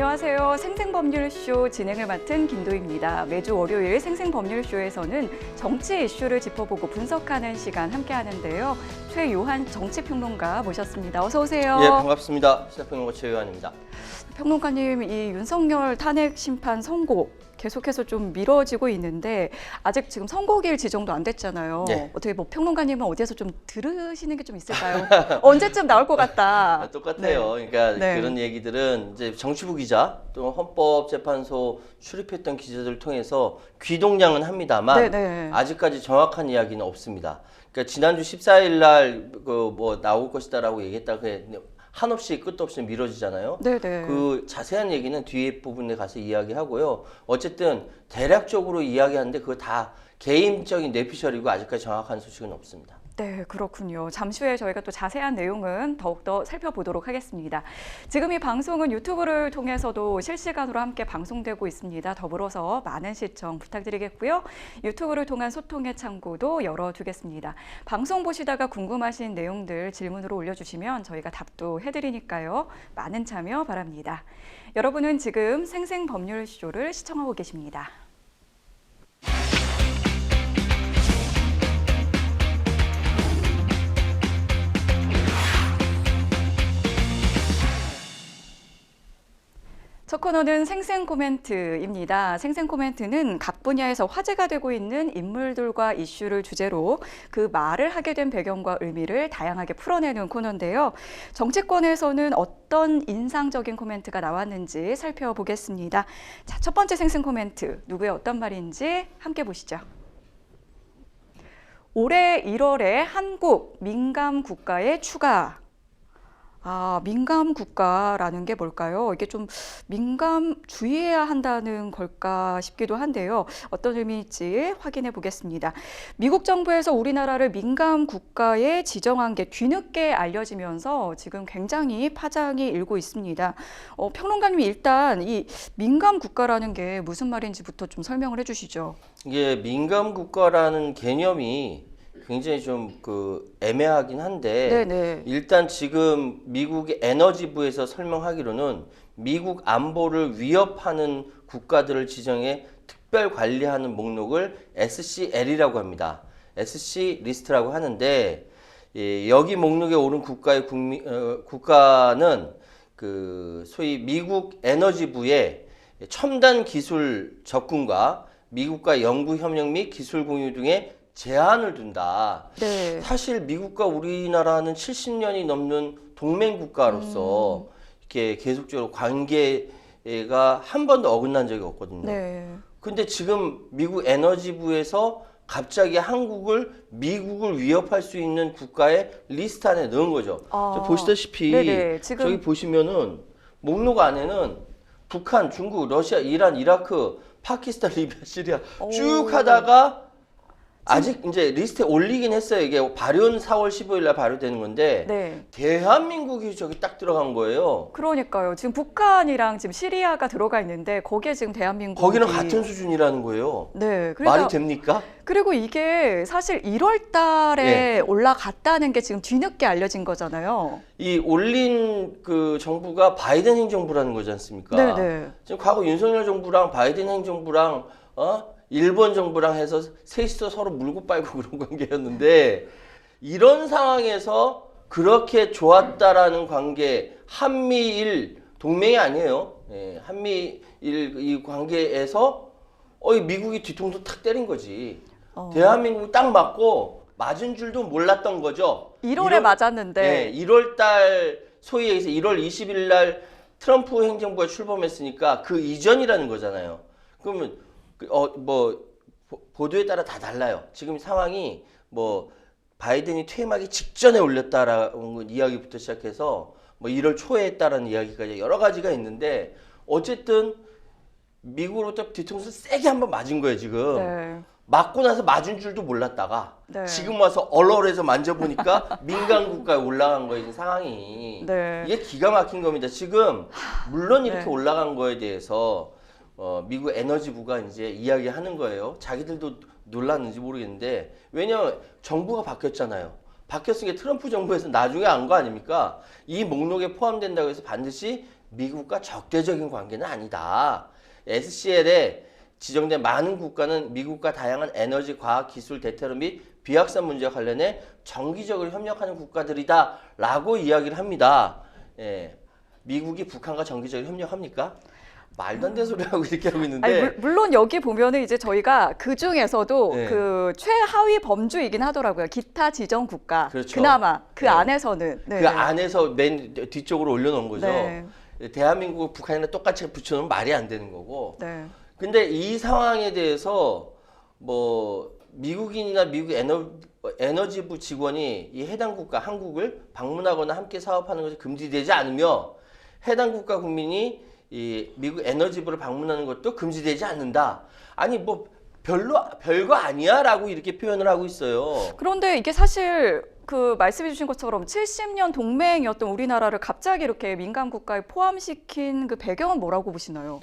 안녕하세요. 생생법률쇼 진행을 맡은 김도희입니다. 매주 월요일 생생법률쇼에서는 정치 이슈를 짚어보고 분석하는 시간 함께 하는데요. 최요한 정치평론가 모셨습니다. 어서 오세요. 예, 반갑습니다. 시사평론가 최요한입니다. 평론가님, 이 윤석열 탄핵 심판 선고 계속해서 좀 미뤄지고 있는데 아직 지금 선고일 지정도 안 됐잖아요. 네. 어떻게 뭐 평론가님은 어디에서 좀 들으시는 게 좀 있을까요? 언제쯤 나올 것 같다. 똑같아요. 네. 그러니까 네. 그런 얘기들은 이제 정치부 기자 또 헌법재판소 출입했던 기자들을 통해서 귀동냥은 합니다만 네. 아직까지 정확한 이야기는 없습니다. 그러니까 지난주 14일 날 그 뭐 나올 것이다라고 얘기했다가 한없이 끝도 없이 미뤄지잖아요. 네네. 그 자세한 얘기는 뒤에 부분에 가서 이야기하고요. 어쨌든 대략적으로 이야기하는데 그거 다 개인적인 뇌피셜이고 아직까지 정확한 소식은 없습니다. 네, 그렇군요. 잠시 후에 저희가 또 자세한 내용은 더욱더 살펴보도록 하겠습니다. 지금 이 방송은 유튜브를 통해서도 실시간으로 함께 방송되고 있습니다. 더불어서 많은 시청 부탁드리겠고요. 유튜브를 통한 소통의 창구도 열어두겠습니다. 방송 보시다가 궁금하신 내용들 질문으로 올려주시면 저희가 답도 해드리니까요. 많은 참여 바랍니다. 여러분은 지금 생생법률쇼를 시청하고 계십니다. 첫 코너는 생생코멘트입니다. 생생코멘트는 각 분야에서 화제가 되고 있는 인물들과 이슈를 주제로 그 말을 하게 된 배경과 의미를 다양하게 풀어내는 코너인데요. 정치권에서는 어떤 인상적인 코멘트가 나왔는지 살펴보겠습니다. 자, 첫 번째 생생코멘트, 누구의 어떤 말인지 함께 보시죠. 올해 1월에 한국 민감 국가에 추가. 민감 국가라는 게 뭘까요? 이게 좀 주의해야 한다는 걸까 싶기도 한데요. 어떤 의미일지 확인해 보겠습니다. 미국 정부에서 우리나라를 민감 국가에 지정한 게 뒤늦게 알려지면서 지금 굉장히 파장이 일고 있습니다. 평론가님이 일단 이 민감 국가라는 게 무슨 말인지부터 좀 설명을 해주시죠. 이게 민감 국가라는 개념이 굉장히 좀 애매하긴 한데 네네. 일단 지금 미국의 에너지부에서 설명하기로는 미국 안보를 위협하는 국가들을 지정해 특별 관리하는 목록을 SCL이라고 합니다. SC 리스트라고 하는데 여기 목록에 오른 국가는 소위 미국 에너지부의 첨단 기술 접근과 미국과 연구 협력 및 기술 공유 등의 제한을 둔다. 네. 사실 미국과 우리나라는 70년이 넘는 동맹 국가로서 이렇게 계속적으로 관계가 한 번도 어긋난 적이 없거든요. 네. 근데 지금 미국 에너지부에서 갑자기 미국을 위협할 수 있는 국가의 리스트 안에 넣은 거죠. 보시다시피 네네. 지금 저기 보시면은 목록 안에는 북한, 중국, 러시아, 이란, 이라크, 파키스탄, 리비아, 시리아 쭉 하다가 아직 이제 리스트에 올리긴 했어요. 이게 발효는 4월 15일 날 발효되는 건데 네. 대한민국이 저기 딱 들어간 거예요. 그러니까요. 지금 북한이랑 지금 시리아가 들어가 있는데 거기에 지금 대한민국이 거기는 같은 수준이라는 거예요. 네. 말이 됩니까? 그리고 이게 사실 1월 달에 올라갔다는 게 지금 뒤늦게 알려진 거잖아요. 이 올린 정부가 바이든 행정부라는 거지 않습니까? 네네. 지금 과거 윤석열 정부랑 바이든 행정부랑 일본 정부랑 해서 셋이서 서로 물고 빨고 그런 관계였는데 이런 상황에서 그렇게 좋았다라는 관계, 한미일 동맹이 아니에요. 한미일 이 관계에서 미국이 뒤통수 탁 때린 거지. 대한민국이 딱 맞은 줄도 몰랐던 거죠. 1월에 맞았는데. 1월 달 소위 얘기해서 1월 20일 날 트럼프 행정부가 출범했으니까 그 이전이라는 거잖아요. 그러면 보도에 따라 다 달라요. 지금 상황이 바이든이 퇴임하기 직전에 올렸다라는 이야기부터 시작해서 1월 초에 했다라는 이야기까지 여러 가지가 있는데 어쨌든 미국으로부터 뒤통수 세게 한번 맞은 거예요, 지금. 네. 맞고 나서 맞은 줄도 몰랐다가 네. 지금 와서 얼얼해서 만져보니까 민간 국가에 올라간 거예요, 지금 상황이. 네. 이게 기가 막힌 겁니다. 지금 물론 이렇게 올라간 거에 대해서 미국 에너지부가 이제 이야기하는 거예요. 자기들도 놀랐는지 모르겠는데 왜냐면 정부가 바뀌었잖아요. 바뀌었으니까 트럼프 정부에서 나중에 안 거 아닙니까? 이 목록에 포함된다고 해서 반드시 미국과 적대적인 관계는 아니다. SCL에 지정된 많은 국가는 미국과 다양한 에너지, 과학, 기술, 대테러 및 비확산 문제와 관련해 정기적으로 협력하는 국가들이다라고 이야기를 합니다. 예. 미국이 북한과 정기적으로 협력합니까? 말도 안 되는 소리 하고 이렇게 하고 있는데. 아니, 물론 여기 보면은 이제 저희가 그 중에서도 네. 그 최하위 범주이긴 하더라고요. 기타 지정 국가. 그렇죠. 그나마 그 네. 안에서는. 네. 그 안에서 맨 뒤쪽으로 올려놓은 거죠. 네. 대한민국, 북한이랑 똑같이 붙여놓으면 말이 안 되는 거고. 네. 근데 이 상황에 대해서 뭐 미국인이나 미국 에너지부 직원이 이 해당 국가 한국을 방문하거나 함께 사업하는 것이 금지되지 않으며 해당 국가 국민이 이 미국 에너지부를 방문하는 것도 금지되지 않는다. 아니 뭐 별거 아니야라고 이렇게 표현을 하고 있어요. 그런데 이게 사실 그 말씀해 주신 것처럼 70년 동맹이었던 우리나라를 갑자기 이렇게 민감 국가에 포함시킨 그 배경은 뭐라고 보시나요?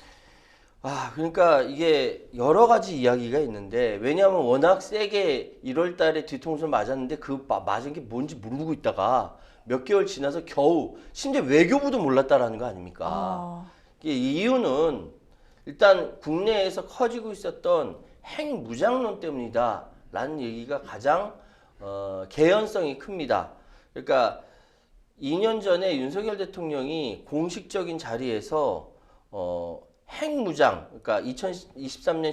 그러니까 이게 여러 가지 이야기가 있는데 왜냐하면 워낙 세게 1월 달에 뒤통수를 맞았는데 그 맞은 게 뭔지 모르고 있다가 몇 개월 지나서 겨우 심지어 외교부도 몰랐다라는 거 아닙니까? 이게 이유는 일단 국내에서 커지고 있었던 핵무장론 때문이다라는 얘기가 가장 개연성이 큽니다. 그러니까 2년 전에 윤석열 대통령이 공식적인 자리에서 핵무장, 그러니까 2023년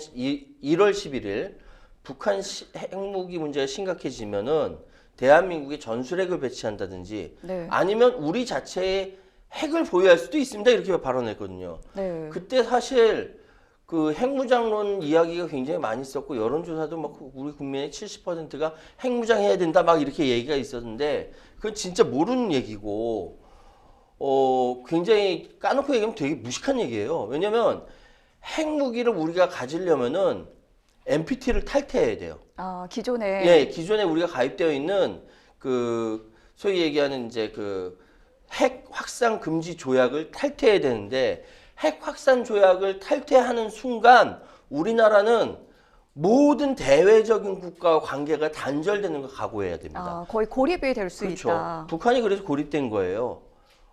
1월 11일 북한 핵무기 문제가 심각해지면은 대한민국에 전술핵을 배치한다든지 네. 아니면 우리 자체의 핵을 보유할 수도 있습니다. 이렇게 발언했거든요. 네. 그때 사실 그 핵무장론 이야기가 굉장히 많이 있었고 여론조사도 막 우리 국민의 70%가 핵무장해야 된다 막 이렇게 얘기가 있었는데 그건 진짜 모르는 얘기고 굉장히 까놓고 얘기하면 되게 무식한 얘기예요. 왜냐면 핵무기를 우리가 가지려면은 NPT를 탈퇴해야 돼요. 기존에. 예, 기존에 우리가 가입되어 있는 그 소위 얘기하는 이제 그 핵 확산 금지 조약을 탈퇴해야 되는데 핵 확산 조약을 탈퇴하는 순간 우리나라는 모든 대외적인 국가와 관계가 단절되는 걸 각오해야 됩니다. 거의 고립이 될 수 그렇죠. 있다. 북한이 그래서 고립된 거예요.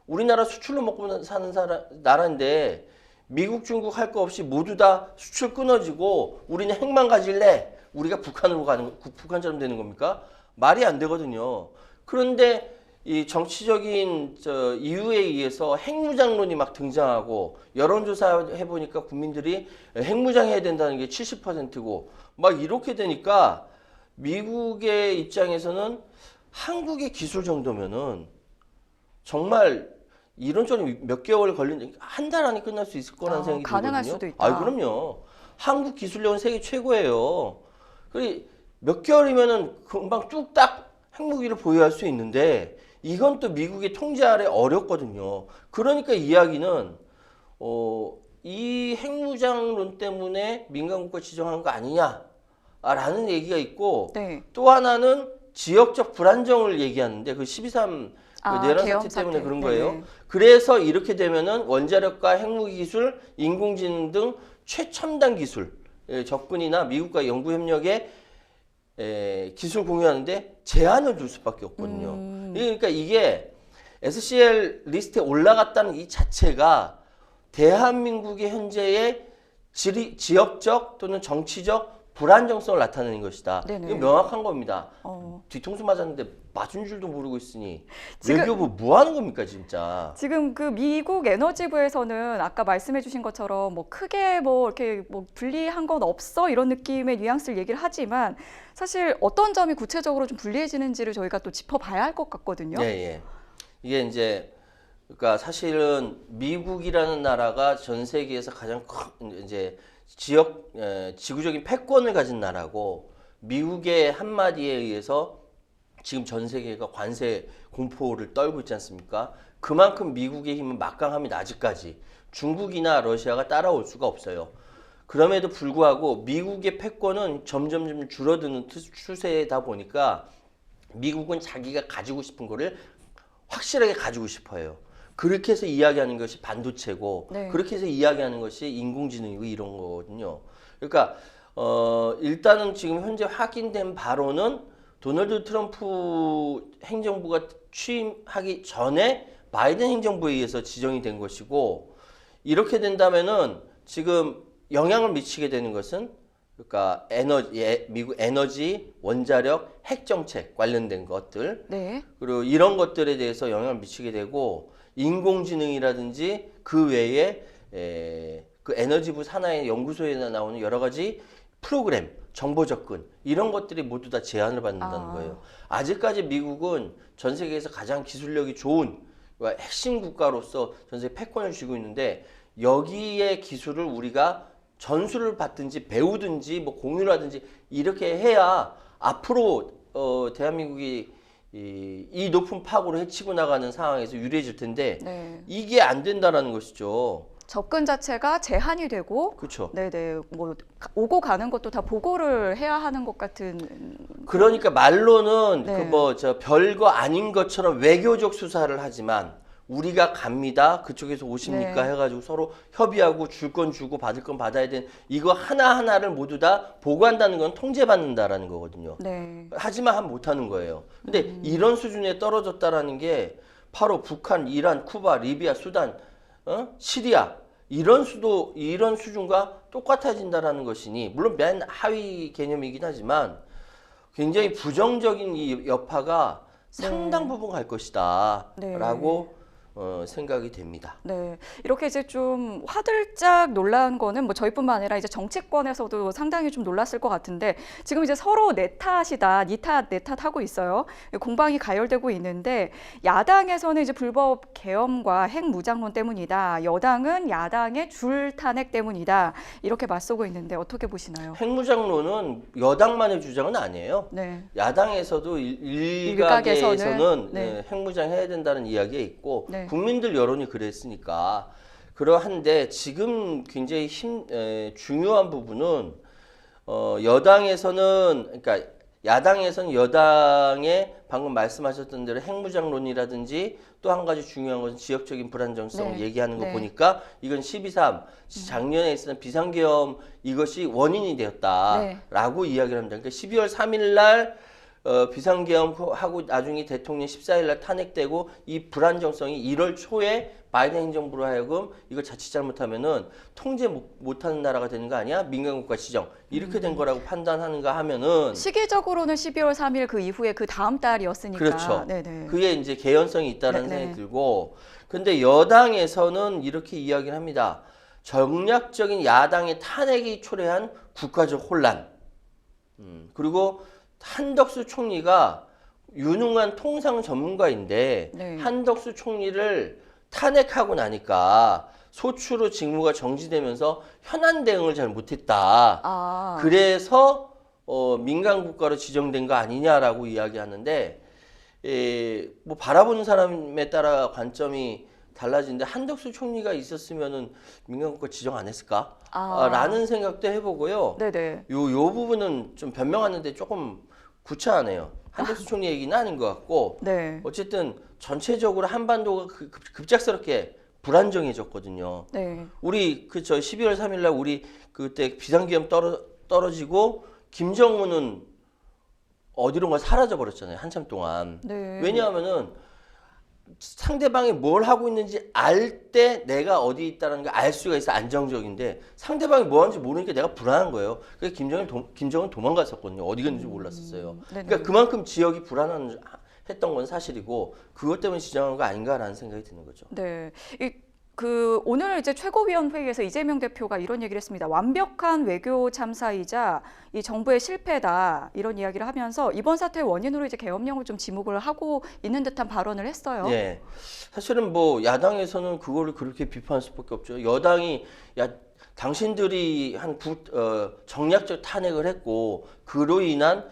우리나라 수출로 먹고 사는 나라인데 미국, 중국 할 거 없이 모두 다 수출 끊어지고 우리는 핵만 가질래? 우리가 북한으로 가는 거, 북한처럼 되는 겁니까? 말이 안 되거든요. 그런데 이 정치적인 이유에 의해서 핵무장론이 막 등장하고 여론조사 해보니까 국민들이 핵무장해야 된다는 게 70%고 막 이렇게 되니까 미국의 입장에서는 한국의 기술 정도면은 정말 이런저런 몇 개월 걸린 한 달 안에 끝날 수 있을 거라는 생각이 가능할 들거든요. 수도 있다. 그럼요. 한국 기술력은 세계 최고예요. 그리고 몇 개월이면은 금방 뚝딱 핵무기를 보유할 수 있는데 이건 또 미국의 통제 아래 어렵거든요. 그러니까 이야기는 이 핵무장론 때문에 민간국가 지정한 거 아니냐라는 얘기가 있고 네. 또 하나는 지역적 불안정을 얘기하는데 그 12.3 내란 계엄 사태 때문에 사태. 그런 거예요. 네. 그래서 이렇게 되면은 원자력과 핵무기 기술, 인공지능 등 최첨단 기술 접근이나 미국과 연구 협력에 기술 공유하는데 제한을 둘 수밖에 없거든요. 그러니까 이게 SCL 리스트에 올라갔다는 이 자체가 대한민국의 현재의 지역적 또는 정치적 불안정성을 나타내는 것이다. 네네. 이거 명확한 겁니다. 뒤통수 맞았는데 맞은 줄도 모르고 있으니 외교부 뭐 하는 겁니까 진짜? 지금 그 미국 에너지부에서는 아까 말씀해 주신 것처럼 뭐 크게 뭐 이렇게 뭐 불리한 건 없어 이런 느낌의 뉘앙스를 얘기를 하지만 사실 어떤 점이 구체적으로 좀 불리해지는지를 저희가 또 짚어봐야 할 것 같거든요. 예, 예. 이게 이제 그러니까 사실은 미국이라는 나라가 전 세계에서 가장 큰 이제 지구적인 패권을 가진 나라고 미국의 한마디에 의해서 지금 전 세계가 관세 공포를 떨고 있지 않습니까? 그만큼 미국의 힘은 막강합니다. 아직까지 중국이나 러시아가 따라올 수가 없어요. 그럼에도 불구하고 미국의 패권은 점점 줄어드는 추세다 보니까 미국은 자기가 가지고 싶은 거를 확실하게 가지고 싶어요. 그렇게 해서 이야기하는 것이 반도체고 네. 그렇게 해서 이야기하는 것이 인공지능이고 이런 거거든요. 그러니까 일단은 지금 현재 확인된 바로는 도널드 트럼프 행정부가 취임하기 전에 바이든 행정부에 의해서 지정이 된 것이고 이렇게 된다면은 지금 영향을 미치게 되는 것은 그러니까 미국 에너지, 원자력, 핵 정책 관련된 것들 네. 그리고 이런 것들에 대해서 영향을 미치게 되고 인공지능이라든지 그 외에 그 에너지부 산하의 연구소에 나오는 여러 가지 프로그램, 정보 접근 이런 것들이 모두 다 제한을 받는다는 거예요. 아직까지 미국은 전 세계에서 가장 기술력이 좋은 핵심 국가로서 전 세계 패권을 쥐고 있는데 여기에 기술을 우리가 전수를 받든지 배우든지 뭐 공유를 하든지 이렇게 해야 앞으로 대한민국이 이 높은 파고를 헤치고 나가는 상황에서 유리해질 텐데 네. 이게 안 된다라는 것이죠. 접근 자체가 제한이 되고, 그렇죠. 네네, 뭐 오고 가는 것도 다 보고를 해야 하는 것 같은. 그러니까 말로는 네. 그 뭐 저 별거 아닌 것처럼 외교적 수사를 하지만 우리가 갑니다. 그쪽에서 오십니까? 네. 해가지고 서로 협의하고 줄 건 주고 받을 건 받아야 되는 이거 하나하나를 모두 다 보고한다는 건 통제받는다라는 거거든요. 네. 하지만 하면 못하는 거예요. 근데 이런 수준에 떨어졌다라는 게 바로 북한, 이란, 쿠바, 리비아, 수단, 시리아 이런 수준과 똑같아진다라는 것이니 물론 맨 하위 개념이긴 하지만 굉장히 부정적인 이 여파가 상당 부분 갈 것이다라고 생각이 됩니다. 네, 이렇게 이제 좀 화들짝 놀란 거는 뭐 저희뿐만 아니라 이제 정치권에서도 상당히 좀 놀랐을 것 같은데 지금 이제 서로 내 탓이다, 니 탓, 내 탓 하고 있어요. 공방이 가열되고 있는데 야당에서는 이제 불법 계엄과 핵무장론 때문이다. 여당은 야당의 줄 탄핵 때문이다. 이렇게 맞서고 있는데 어떻게 보시나요? 핵무장론은 여당만의 주장은 아니에요. 네, 야당에서도 일각에서는, 일각에서는 네. 핵무장 해야 된다는 이야기가 있고 네. 국민들 여론이 그랬으니까 그러한데 지금 굉장히 중요한 부분은 여당에서는 그러니까 야당에서는 여당의 방금 말씀하셨던 대로 핵무장론이라든지 또 한 가지 중요한 것은 지역적인 불안정성을 네. 얘기하는 거 네. 보니까 이건 12.3 작년에 있었던 비상계엄 이것이 원인이 되었다라고 이야기를 합니다. 그러니까 12월 3일 날 비상계엄하고 나중에 대통령 14일 날 탄핵되고 이 불안정성이 1월 초에 바이든 행정부로 하여금 이거 자칫 잘못하면은 통제 못하는 나라가 되는 거 아니야? 민간국가 지정 이렇게 된 거라고 판단하는가 하면은 시기적으로는 12월 3일 그 이후에 그 다음 달이었으니까. 그렇죠. 네네. 그게 이제 개연성이 있다는 네네. 생각이 들고 근데 여당에서는 이렇게 이야기를 합니다. 정략적인 야당의 탄핵이 초래한 국가적 혼란 그리고 한덕수 총리가 유능한 통상 전문가인데 네. 한덕수 총리를 탄핵하고 나니까 소추로 직무가 정지되면서 현안 대응을 잘 못했다. 아, 그래서 민간 국가로 지정된 거 아니냐라고 이야기하는데 뭐 바라보는 사람에 따라 관점이 달라지는데 한덕수 총리가 있었으면은 민간 국가 지정 안 했을까? 라는 생각도 해보고요. 네네. 요 부분은 좀 변명하는데 조금 구차하네요. 한덕수 총리 얘기는 아닌 것 같고 네. 어쨌든 전체적으로 한반도가 급작스럽게 불안정해졌거든요. 네. 우리 저 12월 3일 날 우리 그때 비상계엄 떨어지고 김정은은 어디론가 사라져 버렸잖아요. 한참 동안. 네. 왜냐하면은 상대방이 뭘 하고 있는지 알 때 내가 어디 있다는 걸 알 수가 있어 안정적인데 상대방이 뭐 하는지 모르니까 내가 불안한 거예요. 그래서 김정은 도망갔었거든요. 어디 갔는지 몰랐었어요. 네네. 그러니까 그만큼 지역이 불안했던 건 사실이고 그것 때문에 지정한 거 아닌가라는 생각이 드는 거죠. 네. 오늘 이제 최고위원회의에서 이재명 대표가 이런 얘기를 했습니다. 완벽한 외교 참사이자 이 정부의 실패다 이런 이야기를 하면서 이번 사태의 원인으로 이제 계엄령을 좀 지목을 하고 있는 듯한 발언을 했어요. 예. 사실은 뭐 야당에서는 그거를 그렇게 비판할 수밖에 없죠. 여당이 당신들이 정략적 탄핵을 했고 그로 인한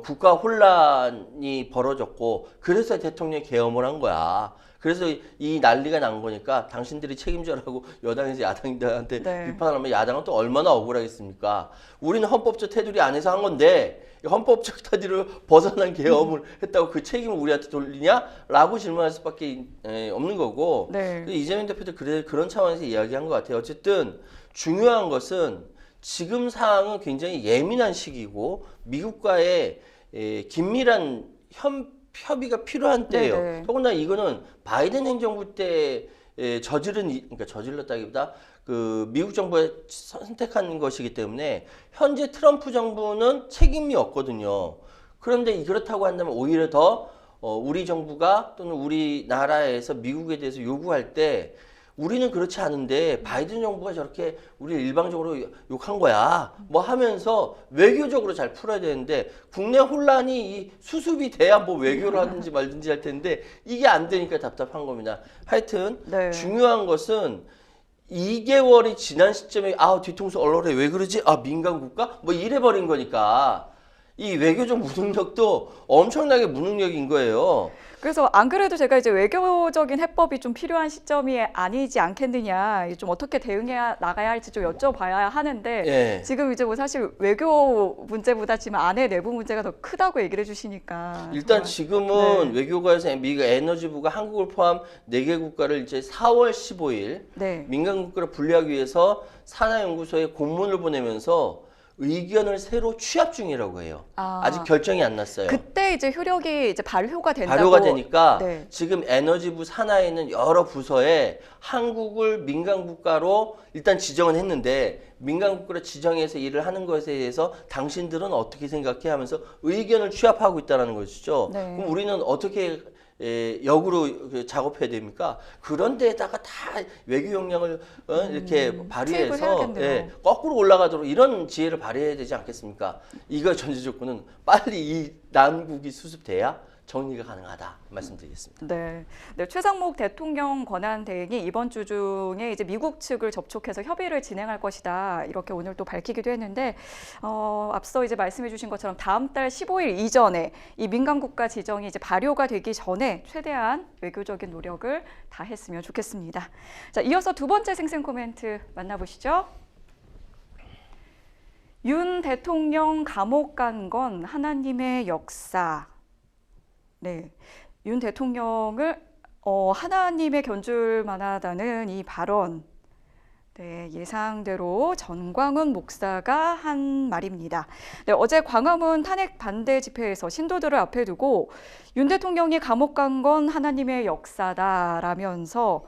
국가 혼란이 벌어졌고 그래서 대통령이 계엄을 한 거야. 그래서 이 난리가 난 거니까 당신들이 책임져라고 여당에서 야당들한테 네. 비판을 하면 야당은 또 얼마나 억울하겠습니까? 우리는 헌법적 테두리 안에서 한 건데 헌법적 테두리를 벗어난 계엄을 했다고 그 책임을 우리한테 돌리냐? 라고 질문할 수밖에 없는 거고 네. 이재명 대표도 그런 차원에서 이야기한 것 같아요. 어쨌든 중요한 것은 지금 상황은 굉장히 예민한 시기고 미국과의 긴밀한 협의가 필요한 때예요. 네네. 더군다나 이거는 바이든 행정부 때 그러니까 저질렀다기보다 그 미국 정부가 선택한 것이기 때문에 현재 트럼프 정부는 책임이 없거든요. 그런데 그렇다고 한다면 오히려 더 우리 정부가 또는 우리나라에서 미국에 대해서 요구할 때 우리는 그렇지 않은데 바이든 정부가 저렇게 우리를 일방적으로 욕한 거야 뭐 하면서 외교적으로 잘 풀어야 되는데 국내 혼란이 이 수습이 돼야 뭐 외교를 하든지 말든지 할 텐데 이게 안 되니까 답답한 겁니다. 하여튼 네. 중요한 것은 2개월이 지난 시점에 뒤통수 얼얼해 왜 그러지? 민간 국가? 뭐 이래버린 거니까 이 외교적 무능력도 엄청나게 무능력인 거예요. 그래서 안 그래도 제가 이제 외교적인 해법이 좀 필요한 시점이 아니지 않겠느냐, 좀 어떻게 대응해 나가야 할지 좀 여쭤봐야 하는데 예. 지금 이제 뭐 사실 외교 문제보다 지금 안에 내부 문제가 더 크다고 얘기를 해주시니까 일단 정말. 지금은 네. 외교가에서 미국 에너지부가 한국을 포함 4개 국가를 이제 4월 15일 네. 민간 국가를 분리하기 위해서 산하연구소에 공문을 보내면서 의견을 새로 취합 중이라고 해요. 아직 결정이 안 났어요. 그때 이제 효력이 이제 발효가 된다고. 발효가 되니까 네. 지금 에너지부 산하에 있는 여러 부서에 한국을 민간 국가로 일단 지정은 했는데 민간 국가로 지정해서 일을 하는 것에 대해서 당신들은 어떻게 생각해 하면서 의견을 취합하고 있다는 것이죠. 네. 그럼 우리는 어떻게 역으로 작업해야 됩니까? 그런 데에다가 다 외교 역량을 이렇게 투입을 발휘해서 해야겠네요. 거꾸로 올라가도록 이런 지혜를 발휘해야 되지 않겠습니까? 이거 전제 조건은 빨리 이 난국이 수습돼야 정리가 가능하다 말씀드리겠습니다. 네. 네, 최상목 대통령 권한 대행이 이번 주 중에 이제 미국 측을 접촉해서 협의를 진행할 것이다. 이렇게 오늘 또 밝히기도 했는데, 앞서 이제 말씀해 주신 것처럼 다음 달 15일 이전에 이 민간 국가 지정이 이제 발효가 되기 전에 최대한 외교적인 노력을 다했으면 좋겠습니다. 자, 이어서 두 번째 생생 코멘트 만나보시죠. 윤 대통령 감옥 간 건 하나님의 역사. 네, 윤 대통령을 하나님의 견줄 만하다는 이 발언, 네, 예상대로 전광훈 목사가 한 말입니다. 네, 어제 광화문 탄핵 반대 집회에서 신도들을 앞에 두고 윤 대통령이 감옥 간 건 하나님의 역사다라면서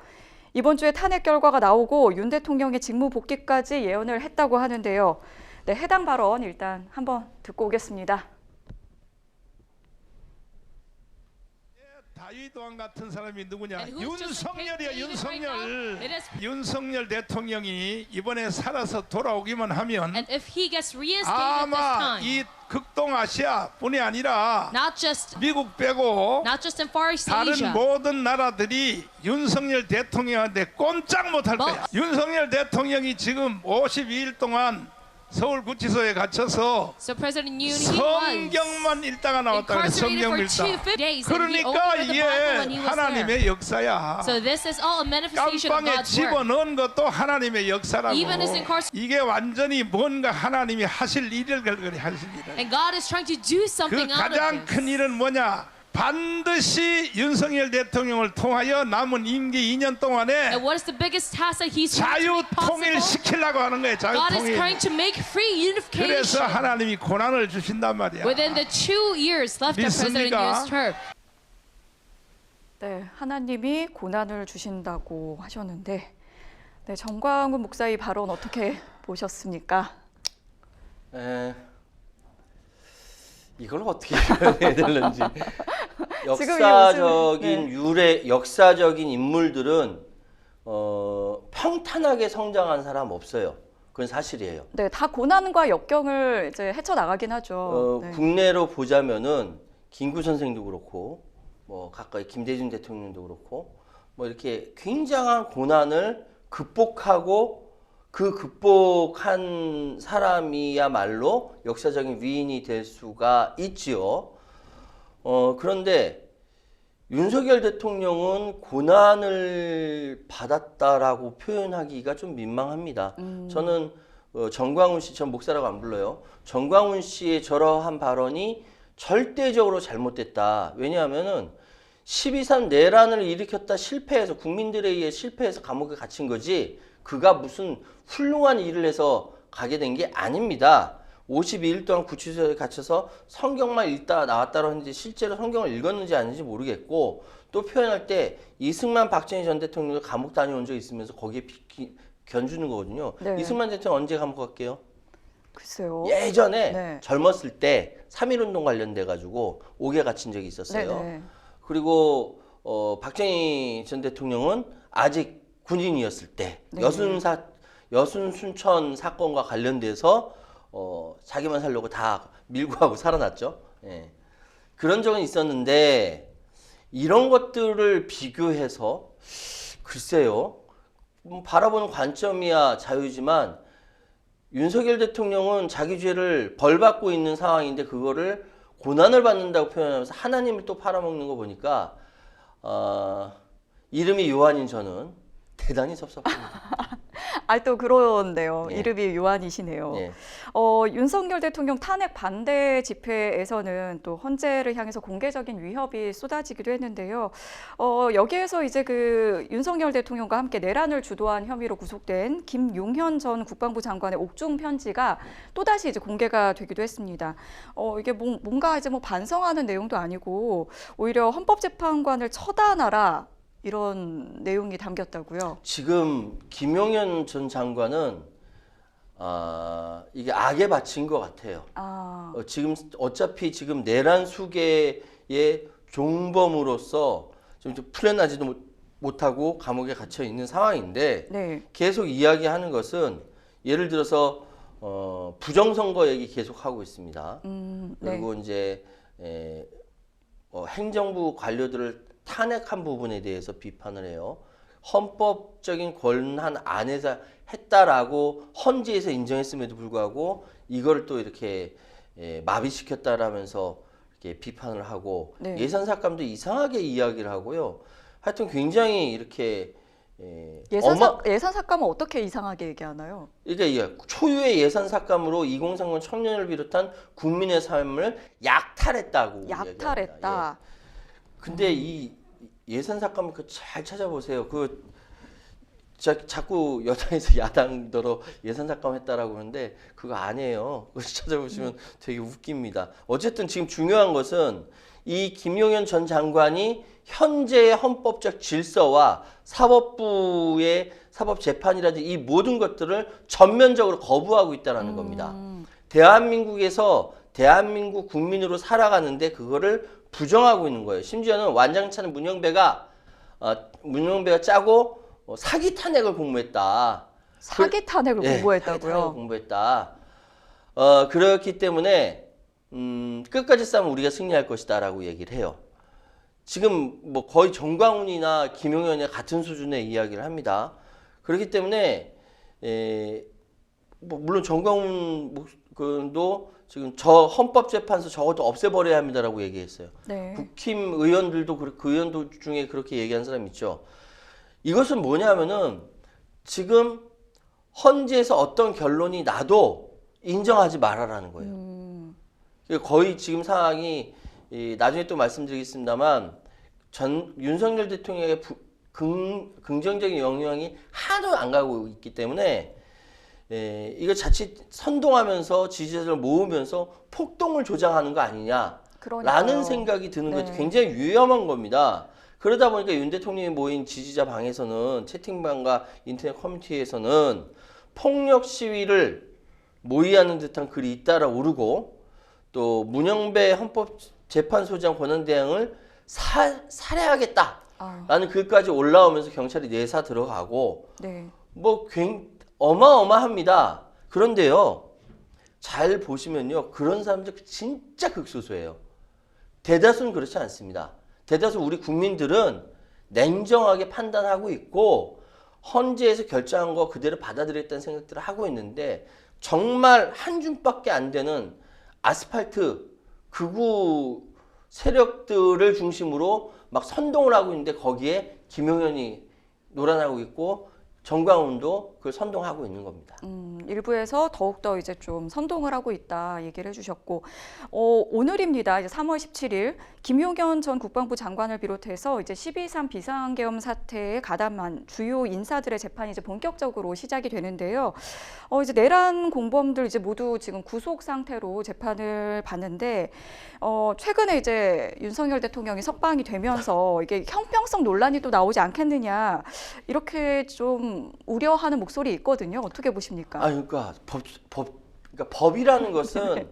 이번 주에 탄핵 결과가 나오고 윤 대통령의 직무 복귀까지 예언을 했다고 하는데요. 네, 해당 발언 일단 한번 듣고 오겠습니다. 다윗 왕 같은 사람이 누구냐? And who's just like 윤석열이야. David right now? 윤석열. Let us- 윤석열 대통령이 이번에 살아서 돌아오기만 하면 And if he gets reinstated this 아마 time, 이 극동아시아뿐이 아니라 not just 미국 빼고 in Far East 다른 Asia, 모든 나라들이 윤석열 대통령한테 꼼짝 못할 거야. 윤석열 대통령이 지금 52일 동안 서울구치소에 갇혀서 so President Yoon, he was 성경만 읽다가 나왔다 그래. incarcerated 성경 for 읽다. 250 days, and he only 그러니까 read the Bible when he 이게 was there. 하나님의 역사야. So this is all a manifestation of 깜빵에 God's work. 집어넣은 것도 하나님의 역사라고. Even his 이게 완전히 뭔가 하나님이 하실 일을 결국에 하실 일. And God is trying to do 그 something out of 가장 큰 this. 일은 뭐냐? 반드시 윤석열 대통령을 통하여 남은 임기 2년 동안에 And what is the biggest task that he's trying to 자유 make possible? 통일시키려고 하는 거예요. 자유 God is 통일. trying to make free 그래서 unification 하나님이 고난을 주신단 말이야. within the 2 years left of President 믿습니까? Yoon's term. 네, 하나님이 고난을 주신다고 하셨는데, 네, 전광훈 목사 이 발언 어떻게 보셨습니까? 이걸 어떻게 표현해야 되는지 지금 역사적인 요즘, 역사적인 인물들은 평탄하게 성장한 사람 없어요. 그건 사실이에요. 네, 다 고난과 역경을 이제 헤쳐나가긴 하죠. 네. 국내로 보자면은 김구 선생도 그렇고 뭐 가까이 김대중 대통령도 그렇고 뭐 이렇게 굉장한 고난을 극복하고 그 극복한 사람이야말로 역사적인 위인이 될 수가 있지요. 그런데 윤석열 대통령은 고난을 받았다라고 표현하기가 좀 민망합니다. 저는 정광훈 씨, 전 목사라고 안 불러요. 정광훈 씨의 저러한 발언이 절대적으로 잘못됐다. 왜냐하면은 12.3 내란을 일으켰다 실패해서 국민들에 의해 실패해서 감옥에 갇힌 거지 그가 무슨 훌륭한 일을 해서 가게 된 게 아닙니다. 52일 동안 구치소에 갇혀서 성경만 읽다 나왔다고 하는지 실제로 성경을 읽었는지 아닌지 모르겠고 또 표현할 때 이승만 박정희 전 대통령도 감옥 다녀온 적 있으면서 거기에 견주는 거거든요. 네. 이승만 대통령 언제 감옥 갈게요? 글쎄요. 예전에 네. 젊었을 때 3.1운동 관련돼 가지고 옥에 갇힌 적이 있었어요. 네네. 그리고 박정희 전 대통령은 아직 군인이었을 때 네. 여순 순천 사건과 관련돼서 자기만 살려고 다 밀고 하고 살아났죠. 예. 그런 적은 있었는데 이런 것들을 비교해서 글쎄요. 바라보는 관점이야 자유지만 윤석열 대통령은 자기 죄를 벌받고 있는 상황인데 그거를 고난을 받는다고 표현하면서 하나님을 또 팔아먹는 거 보니까 이름이 요한인 저는 대단히 섭섭합니다. 아, 또 그런데요. 예. 이름이 요한이시네요. 예. 윤석열 대통령 탄핵 반대 집회에서는 또 헌재를 향해서 공개적인 위협이 쏟아지기도 했는데요. 여기에서 이제 그 윤석열 대통령과 함께 내란을 주도한 혐의로 구속된 김용현 전 국방부 장관의 옥중 편지가 또다시 이제 공개가 되기도 했습니다. 이게 뭔가 이제 뭐 반성하는 내용도 아니고 오히려 헌법재판관을 처단하라 이런 내용이 담겼다고요. 지금 김용현 전 장관은 이게 악에 바친 것 같아요. 지금 어차피 지금 내란 수계의 종범으로서 좀 풀려나지도 못하고 감옥에 갇혀 있는 상황인데 네. 계속 이야기하는 것은 예를 들어서 부정선거 얘기 계속 하고 있습니다. 네. 그리고 이제 행정부 관료들을 탄핵한 부분에 대해서 비판을 해요. 헌법적인 권한 안에서 했다라고 헌재에서 인정했음에도 불구하고 이걸 또 이렇게 마비시켰다라면서 이렇게 비판을 하고 네. 예산 삭감도 이상하게 이야기를 하고요. 하여튼 굉장히 이렇게 예산 삭감은 어떻게 이상하게 얘기하나요? 이게 초유의 예산 삭감으로 2030 청년을 비롯한 국민의 삶을 약탈했다고 약탈했다. 얘기합니다. 예. 근데 이 예산 삭감을 잘 찾아보세요. 자꾸 여당에서 야당더러 예산 삭감했다라고 그러는데 그거 아니에요. 그거 찾아보시면 되게 웃깁니다. 어쨌든 지금 중요한 것은 이 김용현 전 장관이 현재의 헌법적 질서와 사법부의 사법재판이라든지 이 모든 것들을 전면적으로 거부하고 있다는 겁니다. 대한민국에서 대한민국 국민으로 살아가는데 그거를 부정하고 있는 거예요. 심지어는 완장차는 문영배가 짜고 사기 탄핵을 공모했다. 사기 탄핵을 예, 공모했다고요? 사기 탄핵을 공모했다. 그렇기 때문에 끝까지 싸우면 우리가 승리할 것이다라고 얘기를 해요. 지금 뭐 거의 정광훈이나 김용현이 같은 수준의 이야기를 합니다. 그렇기 때문에 뭐 물론 정광훈도 지금 저 헌법재판소 저것도 없애버려야 합니다라고 얘기했어요. 네. 국힘 의원들도 그 의원도 중에 그렇게 얘기한 사람 있죠. 이것은 뭐냐면은 지금 헌재에서 어떤 결론이 나도 인정하지 말아라는 거예요. 거의 지금 상황이 나중에 또 말씀드리겠습니다만 윤석열 대통령의 긍정적인 영향이 하나도 안 가고 있기 때문에 이거 자칫 선동하면서 지지자들을 모으면서 폭동을 조장하는 거 아니냐라는 그러니까요. 생각이 드는 네. 것이 굉장히 위험한 겁니다. 그러다 보니까 윤 대통령이 모인 지지자 방에서는 채팅방과 인터넷 커뮤니티에서는 폭력 시위를 모의하는 듯한 글이 잇따라 오르고 또 문영배 헌법재판소장 권한대행을 살해하겠다라는 글까지 올라오면서 경찰이 내사 들어가고 네. 뭐 어마어마합니다. 그런데요, 잘 보시면요, 그런 사람들 진짜 극소수예요. 대다수는 그렇지 않습니다. 대다수 우리 국민들은 냉정하게 판단하고 있고 헌재에서 결정한 거 그대로 받아들였다는 생각들을 하고 있는데 정말 한 줌밖에 안 되는 아스팔트 극우 세력들을 중심으로 막 선동을 하고 있는데 거기에 김용현이 놀아나고 있고 정광훈도 그걸 선동하고 있는 겁니다. 일부에서 더욱더 이제 좀 선동을 하고 있다 얘기를 해주셨고, 오늘입니다. 이제 3월 17일 김용현 전 국방부 장관을 비롯해서 이제 12.3 비상계엄 사태에 가담한 주요 인사들의 재판이 이제 본격적으로 시작이 되는데요. 이제 내란 공범들 이제 모두 지금 구속 상태로 재판을 받는데, 최근에 이제 윤석열 대통령이 석방이 되면서 이게 형평성 논란이 또 나오지 않겠느냐 이렇게 좀 우려하는 목소리 있거든요. 어떻게 보십니까? 그러니까 그러니까 법이라는 것은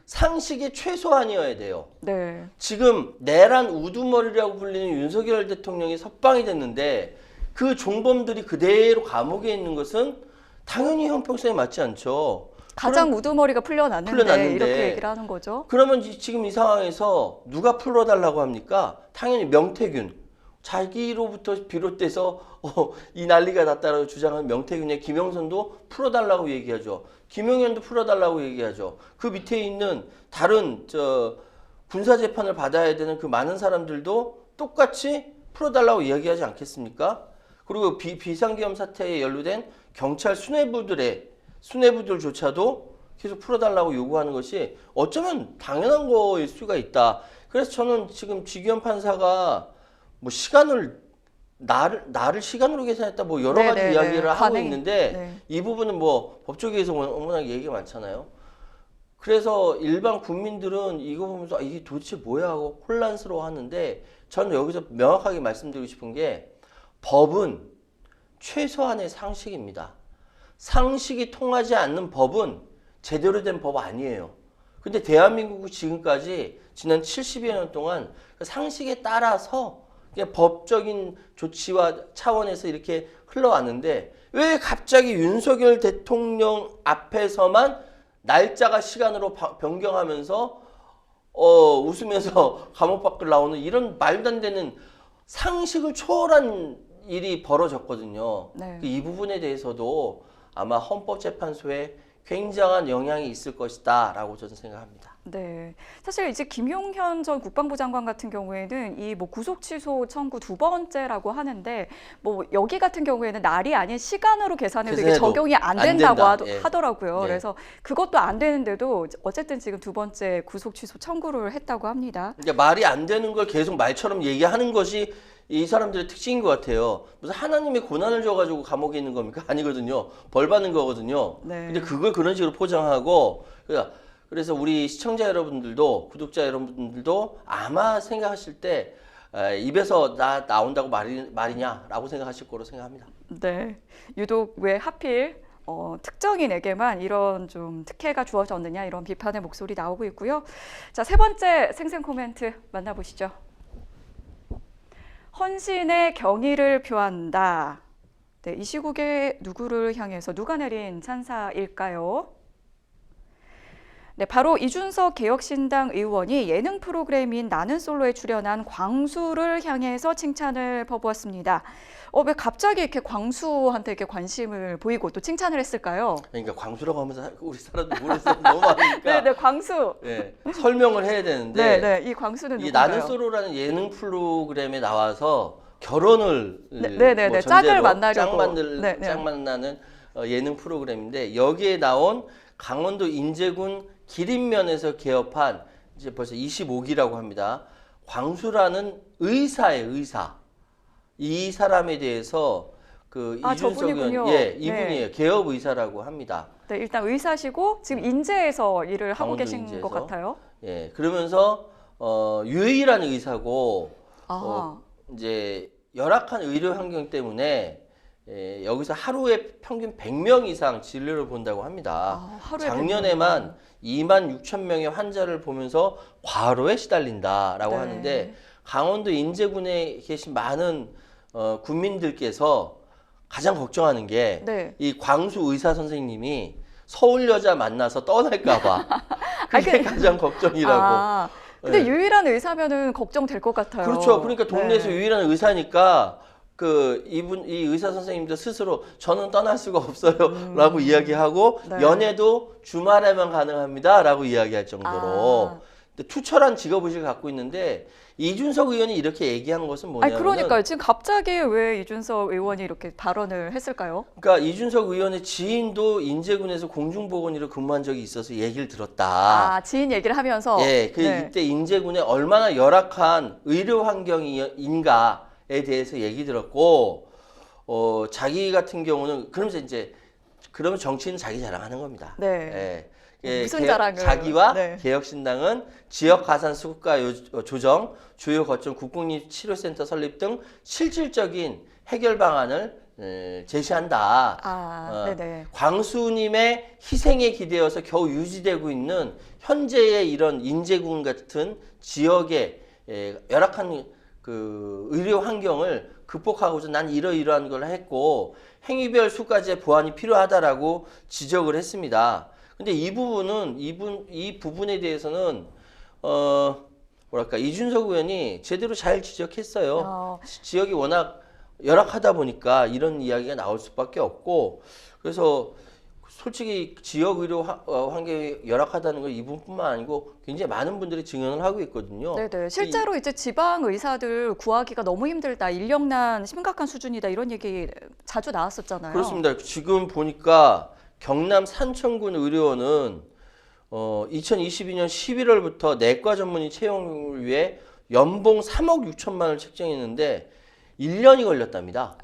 상식의 최소한이어야 돼요. 네. 지금 내란 우두머리라고 불리는 윤석열 대통령이 석방이 됐는데 그 종범들이 그대로 감옥에 있는 것은 당연히 형평성에 맞지 않죠. 가장 우두머리가 풀려났는데 이렇게 얘기를 하는 거죠. 그러면 지금 이 상황에서 누가 풀어달라고 합니까? 당연히 명태균. 자기로부터 비롯돼서 이 난리가 났다고 주장하는 명태균의 김영선도 풀어달라고 얘기하죠. 김용현도 풀어달라고 얘기하죠. 그 밑에 있는 다른 군사재판을 받아야 되는 그 많은 사람들도 똑같이 풀어달라고 이야기하지 않겠습니까? 그리고 비상계엄 사태에 연루된 경찰 수뇌부들조차도 계속 풀어달라고 요구하는 것이 어쩌면 당연한 거일 수가 있다. 그래서 저는 지금 지규현 판사가 뭐 나를 시간으로 계산했다 뭐 여러 가지 이야기를 하고 있는데 이 부분은 뭐 법조계에서 워낙 얘기가 많잖아요. 그래서 일반 국민들은 이거 보면서 이게 도대체 뭐야 하고 혼란스러워 하는데 저는 여기서 명확하게 말씀드리고 싶은 게 법은 최소한의 상식입니다. 상식이 통하지 않는 법은 제대로 된 법 아니에요. 근데 대한민국이 지금까지 지난 70여 년 동안 상식에 따라서 그냥 법적인 조치와 차원에서 이렇게 흘러왔는데 왜 갑자기 윤석열 대통령 앞에서만 날짜가 시간으로 변경하면서 웃으면서 감옥 밖을 나오는 이런 말도 안 되는 상식을 초월한 일이 벌어졌거든요. 네. 이 부분에 대해서도 아마 헌법재판소에 굉장한 영향이 있을 것이다 라고 저는 생각합니다. 네. 사실 이제 김용현 전 국방부 장관 같은 경우에는 이 뭐 구속 취소 청구 두 번째라고 하는데 뭐 여기 같은 경우에는 날이 아닌 시간으로 계산해도 이게 적용이 안 된다고 하더라고요. 예. 그래서 그것도 안 되는데도 어쨌든 지금 두 번째 구속 취소 청구를 했다고 합니다. 그러니까 말이 안 되는 걸 계속 말처럼 얘기하는 것이 이 사람들의 특징인 것 같아요. 무슨 하나님의 고난을 줘가지고 감옥에 있는 겁니까? 아니거든요. 벌 받는 거거든요. 네. 근데 그걸 그런 식으로 포장하고 그래서 우리 시청자 여러분들도 구독자 여러분들도 아마 생각하실 때 입에서 나온다고 말이냐라고 생각하실 거로 생각합니다. 네. 유독 왜 하필 특정인에게만 이런 좀 특혜가 주어졌느냐 이런 비판의 목소리 나오고 있고요. 자, 세 번째 생생 코멘트 만나보시죠. 헌신의 경의를 표한다. 네, 이 시국에 누구를 향해서 누가 내린 찬사일까요? 네, 바로 이준석 개혁신당 의원이 예능 프로그램인 나는 솔로에 출연한 광수를 향해서 칭찬을 퍼부었습니다. 왜 갑자기 이렇게 광수한테 이렇게 관심을 보이고 또 칭찬을 했을까요? 그러니까 광수라고 하면서 우리 사람들 모르는 사람 너무 많으니까 네, 광수. 네, 설명을 해야 되는데 네, 이 광수는 이 누군가요? 나는 솔로라는 예능 프로그램에 나와서 결혼을 네, 짝을 만나려고 짝 만나는 예능 프로그램인데 여기에 나온 강원도 인제군 기린면에서 개업한 이제 벌써 25기라고 합니다. 광수라는 의사예요, 의사. 이 사람에 대해서 그 이준석 의원, 이분이에요. 개업 의사라고 합니다. 네, 일단 의사시고 지금 인제에서 일을 하고 계신 인제에서. 것 같아요. 예, 그러면서 유일한 의사고 이제 열악한 의료 환경 때문에 여기서 하루에 평균 100명 이상 진료를 본다고 합니다. 작년에만 2만 6천 명의 환자를 보면서 과로에 시달린다라고 하는데 강원도 인제군에 계신 많은 군민들께서 가장 걱정하는 게 이 광수 의사 선생님이 서울 여자 만나서 떠날까봐 그게 가장 걱정이라고. 근데 유일한 의사면은 걱정될 것 같아요. 그렇죠. 그러니까 동네에서 유일한 의사니까 이 의사 선생님도 스스로 저는 떠날 수가 없어요라고 이야기하고 연애도 주말에만 가능합니다라고 이야기할 정도로 투철한 직업의식을 갖고 있는데 이준석 의원이 이렇게 얘기한 것은 아니 뭐냐면 그러니까요. 지금 갑자기 왜 이준석 의원이 이렇게 발언을 했을까요? 그러니까 이준석 의원의 지인도 인제군에서 공중보건의로 근무한 적이 있어서 얘기를 들었다. 아, 지인 얘기를 하면서 예, 네. 이때 인제군에 얼마나 열악한 의료 환경인가에 대해서 얘기 들었고, 자기 같은 경우는 그러면 정치는 자기 자랑하는 겁니다. 네. 예. 무슨 자랑을? 자기와 네. 개혁신당은 지역 가산 수급과 조정, 주요 거점 국공립 치료센터 설립 등 실질적인 해결 방안을 제시한다. 네네. 광수님의 희생에 기대어서 겨우 유지되고 있는 현재의 이런 인제군 같은 지역의 열악한 그 의료 환경을 극복하고자 난 이러이러한 걸 했고 행위별 수까지의 보완이 필요하다라고 지적을 했습니다. 근데 이 부분에 대해서는 이준석 의원이 제대로 잘 지적했어요. 지역이 워낙 열악하다 보니까 이런 이야기가 나올 수밖에 없고 그래서 솔직히 지역 의료 환경이 열악하다는 건 이분뿐만 아니고 굉장히 많은 분들이 증언을 하고 있거든요. 네네. 실제로 이제 지방 의사들 구하기가 너무 힘들다, 인력난 심각한 수준이다 이런 얘기 자주 나왔었잖아요. 그렇습니다. 지금 보니까 경남 산천군 의료원은 2022년 11월부터 내과 전문의 채용을 위해 연봉 3억 6천만 원을 책정했는데 1년이 걸렸답니다.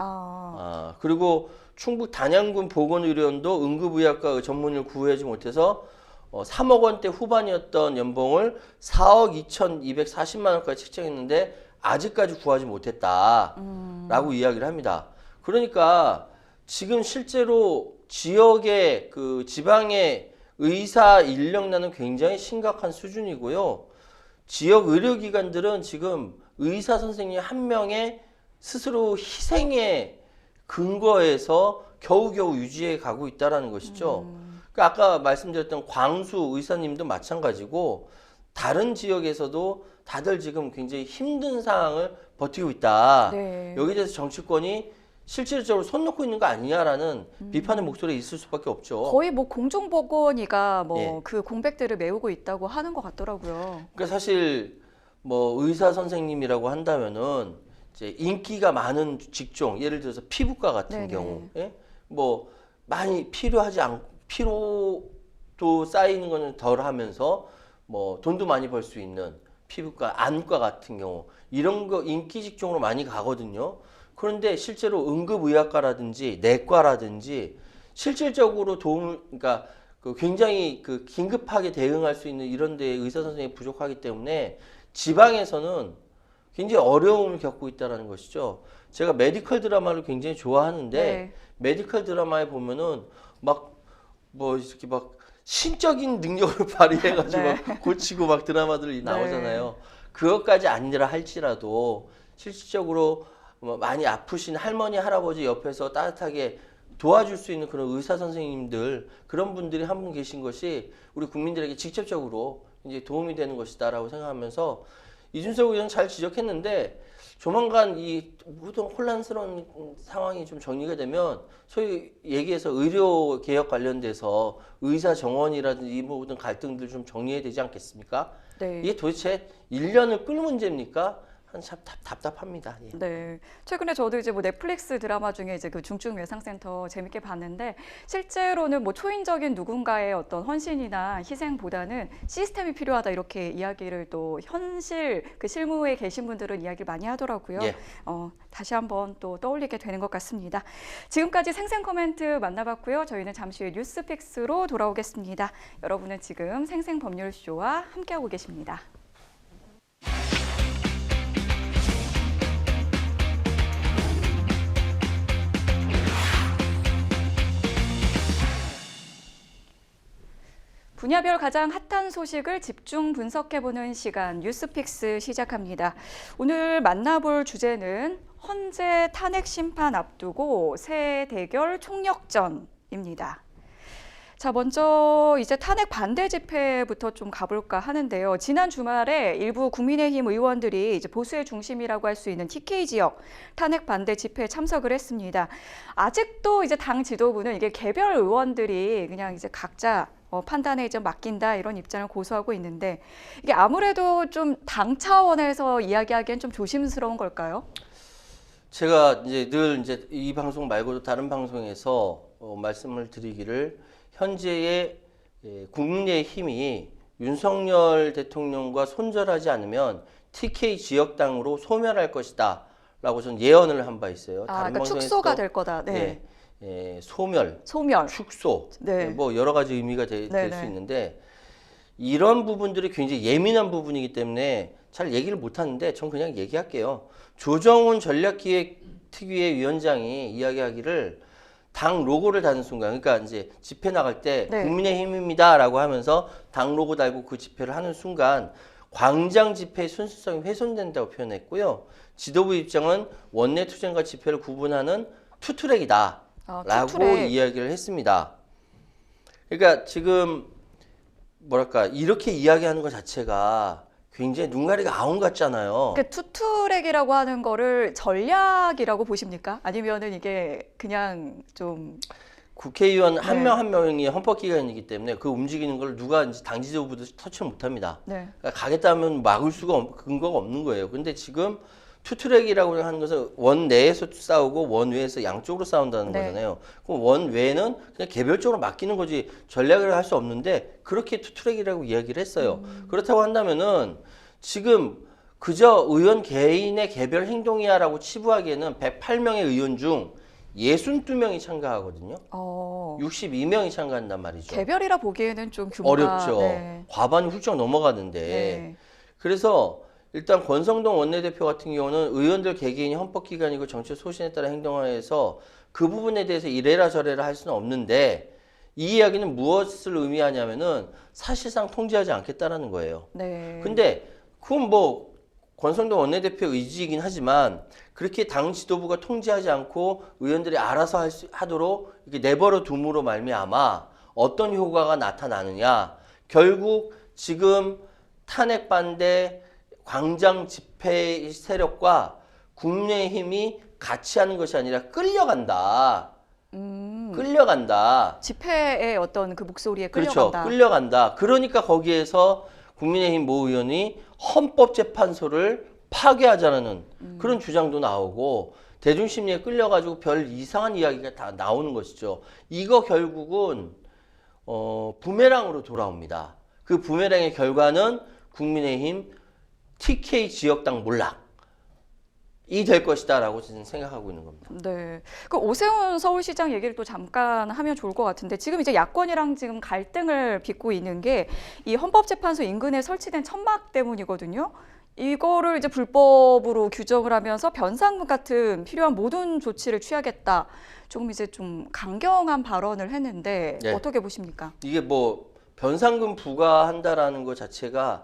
그리고 충북 단양군 보건의료원도 응급의학과 전문의를 구하지 못해서 3억 원대 후반이었던 연봉을 4억 2,240만 원까지 책정했는데 아직까지 구하지 못했다라고 이야기를 합니다. 그러니까 지금 실제로 지역의 그 지방의 의사 인력난은 굉장히 심각한 수준이고요. 지역 의료기관들은 지금 의사 선생님 한 명의 스스로 희생의 근거에서 겨우겨우 유지해 가고 있다는 것이죠. 그러니까 아까 말씀드렸던 광수 의사님도 마찬가지고 다른 지역에서도 다들 지금 굉장히 힘든 상황을 버티고 있다. 네. 여기에 대해서 정치권이 실질적으로 손 놓고 있는 거 아니냐라는 비판의 목소리가 있을 수밖에 없죠. 거의 뭐 공중보건의가 예. 그 공백들을 메우고 있다고 하는 것 같더라고요. 그러니까 사실 뭐 의사 선생님이라고 한다면은 이제 인기가 많은 직종, 예를 들어서 피부과 같은 네네. 경우, 예? 뭐 많이 피로도 쌓이는 거는 덜하면서 뭐 돈도 많이 벌 수 있는 피부과, 안과 같은 경우 이런 거 인기 직종으로 많이 가거든요. 그런데 실제로 응급의학과라든지 내과라든지 실질적으로 그러니까 그 굉장히 그 긴급하게 대응할 수 있는 이런 데 의사 선생님이 부족하기 때문에 지방에서는 굉장히 어려움을 겪고 있다는 것이죠. 제가 메디컬 드라마를 굉장히 좋아하는데 네. 메디컬 드라마에 보면은 이렇게 신적인 능력을 발휘해가지고 네. 막 고치고 막 드라마들이 나오잖아요. 그것까지 아니라 할지라도 실질적으로 많이 아프신 할머니, 할아버지 옆에서 따뜻하게 도와줄 수 있는 그런 의사 선생님들, 그런 분들이 한 분 계신 것이 우리 국민들에게 직접적으로 이제 도움이 되는 것이다라고 생각하면서 이준석 의원은 잘 지적했는데 조만간 이 모든 혼란스러운 상황이 좀 정리가 되면 소위 얘기해서 의료 개혁 관련돼서 의사 정원이라든지 이 모든 갈등들 좀 정리해야 되지 않겠습니까? 네. 이게 도대체 1년을 끌 문제입니까? 참 답답합니다. 예. 네. 최근에 저도 이제 뭐 넷플릭스 드라마 중에 이제 그 중증 외상센터 재밌게 봤는데 실제로는 뭐 초인적인 누군가의 어떤 헌신이나 희생보다는 시스템이 필요하다 이렇게 이야기를 또 현실 그 실무에 계신 분들은 이야기를 많이 하더라고요. 예. 다시 한번 또 떠올리게 되는 것 같습니다. 지금까지 생생 코멘트 만나봤고요. 저희는 잠시 후에 뉴스픽스로 돌아오겠습니다. 여러분은 지금 생생 법률쇼와 함께하고 계십니다. 분야별 가장 핫한 소식을 집중 분석해보는 시간 뉴스픽스 시작합니다. 오늘 만나볼 주제는 헌재 탄핵 심판 앞두고 새 대결 총력전입니다. 자, 먼저 이제 탄핵 반대 집회부터 좀 가볼까 하는데요. 지난 주말에 일부 국민의힘 의원들이 이제 보수의 중심이라고 할 수 있는 TK 지역 탄핵 반대 집회에 참석을 했습니다. 아직도 이제 당 지도부는 이게 개별 의원들이 그냥 이제 각자 판단에 이제 맡긴다 이런 입장을 고수하고 있는데 이게 아무래도 좀 당 차원에서 이야기하기엔 좀 조심스러운 걸까요? 제가 이제 늘 이제 이 방송 말고도 다른 방송에서 말씀을 드리기를 현재의 국민의힘이 윤석열 대통령과 손절하지 않으면 TK 지역당으로 소멸할 것이다 라고 저는 예언을 한 바 있어요. 아, 다른 그러니까 방송에서도 축소가 될 거다. 네. 소멸, 소멸. 축소, 네. 뭐 여러 가지 의미가 될 수 네네. 있는데 이런 부분들이 굉장히 예민한 부분이기 때문에 잘 얘기를 못 하는데 전 그냥 얘기할게요. 조정훈 전략기획특위의 위원장이 이야기하기를 당 로고를 다는 순간, 그러니까 이제 집회 나갈 때 네. 국민의힘입니다라고 하면서 당 로고 달고 그 집회를 하는 순간 광장 집회의 순수성이 훼손된다고 표현했고요. 지도부 입장은 원내 투쟁과 집회를 구분하는 투트랙이다 라고 투트랙. 이야기를 했습니다. 그러니까 지금 뭐랄까 이렇게 이야기하는 것 자체가 굉장히 눈가리가 아웅 같잖아요. 그 투트랙이라고 하는 거를 전략이라고 보십니까? 아니면은 이게 그냥 좀 국회의원 한 네. 명 한 명이 헌법기관이기 때문에 그 움직이는 걸 누가 이제 당 지도부도 터치를 못합니다. 네. 그러니까 가겠다면 막을 수가 근거가 없는 거예요. 근데 지금 투트랙이라고 하는 것은 원 내에서 싸우고 원 외에서 양쪽으로 싸운다는 네. 거잖아요. 그럼 원 외에는 그냥 개별적으로 맡기는 거지 전략을 할 수 없는데 그렇게 투트랙이라고 이야기를 했어요. 그렇다고 한다면은 지금 그저 의원 개인의 개별 행동이야라고 치부하기에는 108명의 의원 중 62명이 참가하거든요. 62명이 참가한단 말이죠. 개별이라 보기에는 좀 규모가 어렵죠. 네. 과반이 훌쩍 넘어가는데. 네. 그래서 일단 권성동 원내대표 같은 경우는 의원들 개개인이 헌법기관이고 정치 소신에 따라 행동하여서 그 부분에 대해서 이래라 저래라 할 수는 없는데 이 이야기는 무엇을 의미하냐면은 사실상 통제하지 않겠다라는 거예요. 네. 근데 그건 뭐 권성동 원내대표 의지이긴 하지만 그렇게 당 지도부가 통제하지 않고 의원들이 알아서 하도록 이렇게 내버려 둠으로 말미암아 어떤 효과가 나타나느냐. 결국 지금 탄핵 반대 광장 집회 세력과 국민의힘이 같이 하는 것이 아니라 끌려간다. 끌려간다. 집회의 어떤 그 목소리에 그렇죠. 끌려간다. 끌려간다. 그러니까 거기에서 국민의힘 모 의원이 헌법재판소를 파괴하자는 그런 주장도 나오고 대중심리에 끌려가지고 별 이상한 이야기가 다 나오는 것이죠. 이거 결국은 부메랑으로 돌아옵니다. 그 부메랑의 결과는 국민의힘 TK 지역당 몰락이 될 것이다라고 저는 생각하고 있는 겁니다. 네. 그 오세훈 서울시장 얘기를 또 잠깐 하면 좋을 것 같은데 지금 이제 야권이랑 지금 갈등을 빚고 있는 게 이 헌법재판소 인근에 설치된 천막 때문이거든요. 이거를 이제 불법으로 규정을 하면서 변상문 같은 필요한 모든 조치를 취하겠다. 조금 이제 좀 강경한 발언을 했는데 네. 어떻게 보십니까? 이게 뭐 변상금 부과한다라는 것 자체가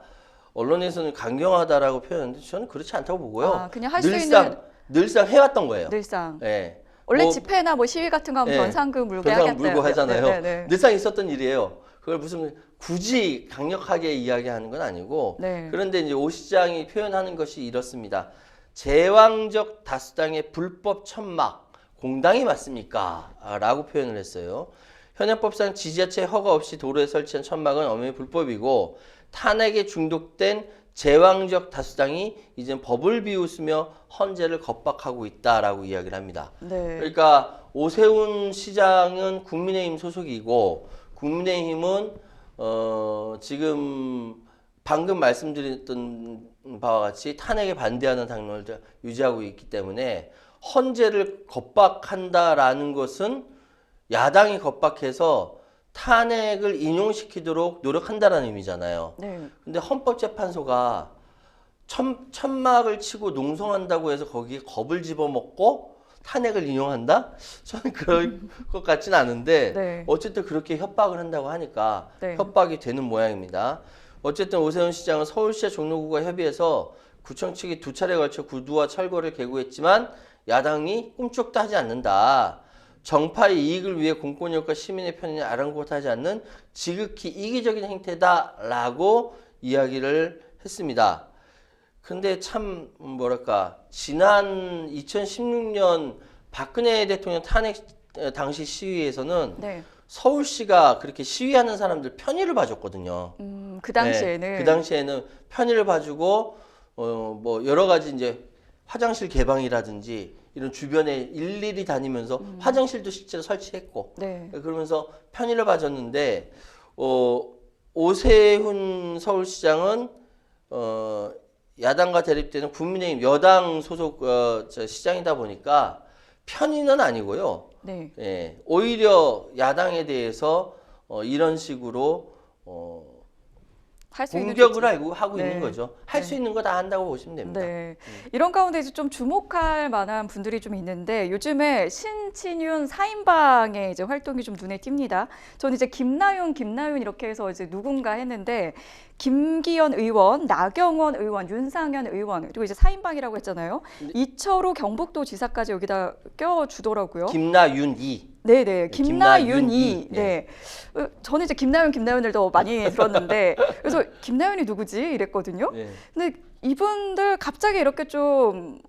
언론에서는 강경하다라고 표현하는데 저는 그렇지 않다고 보고요. 아, 그냥 할 수 있는 늘상 해왔던 거예요. 늘상. 네. 원래 뭐 집회나 뭐 시위 같은 거 하면 네. 변상금 물게 변상금 하겠다. 물고 하잖아요. 네, 네, 네. 늘상 있었던 일이에요. 그걸 무슨 굳이 강력하게 이야기하는 건 아니고 네. 그런데 이제 오 시장이 표현하는 것이 이렇습니다. 제왕적 다수당의 불법 천막 공당이 맞습니까? 라고 표현을 했어요. 현행법상 지자체 허가 없이 도로에 설치한 천막은 엄연히 불법이고 탄핵에 중독된 제왕적 다수당이 이제 법을 비웃으며 헌재를 겁박하고 있다라고 이야기를 합니다. 네. 그러니까 오세훈 시장은 국민의힘 소속이고 국민의힘은 지금 방금 말씀드렸던 바와 같이 탄핵에 반대하는 당론을 유지하고 있기 때문에 헌재를 겁박한다라는 것은 야당이 겁박해서 탄핵을 인용시키도록 노력한다라는 의미잖아요. 네. 근데 헌법재판소가 천막을 치고 농성한다고 해서 거기에 겁을 집어먹고 탄핵을 인용한다? 저는 그럴 것 같진 않은데 네. 어쨌든 그렇게 협박을 한다고 하니까 네. 협박이 되는 모양입니다. 어쨌든 오세훈 시장은 서울시와 종로구가 협의해서 구청 측이 2차례에 걸쳐 구두와 철거를 개고했지만 야당이 꿈쩍도 하지 않는다. 정파의 이익을 위해 공권력과 시민의 편의를 아랑곳하지 않는 지극히 이기적인 행태다라고 이야기를 했습니다. 근데 참 뭐랄까 지난 2016년 박근혜 대통령 탄핵 당시 시위에서는 네. 서울시가 그렇게 시위하는 사람들 편의를 봐줬거든요. 그 당시에는 네, 그 당시에는 편의를 봐주고 뭐 여러 가지 이제 화장실 개방이라든지 이런 주변에 일일이 다니면서 화장실도 실제로 설치했고 네. 그러면서 편의를 봐줬는데 오세훈 서울시장은 야당과 대립되는 국민의힘 여당 소속 시장이다 보니까 편의는 아니고요. 네. 예, 오히려 야당에 대해서 이런 식으로 할 수 있는 공격을 조치. 하고 네. 있는 거죠. 할 수 있는 거 다 한다고 보시면 됩니다. 네. 이런 가운데 이제 좀 주목할 만한 분들이 좀 있는데 요즘에 신친윤 4인방의 이제 활동이 좀 눈에 띕니다. 저는 이제 김나윤 이렇게 해서 이제 누군가 했는데 김기현 의원, 나경원 의원, 윤상현 의원 그리고 이제 4인방이라고 했잖아요. 이철우 경북도지사까지 여기다 껴주더라고요. 김나윤이 네네, 김나윤이. 김나윤이. 네. 저는 이제 김나윤을 더 많이 들었는데, 그래서 김나윤이 누구지? 이랬거든요. 네. 근데 이분들 갑자기 이렇게 좀,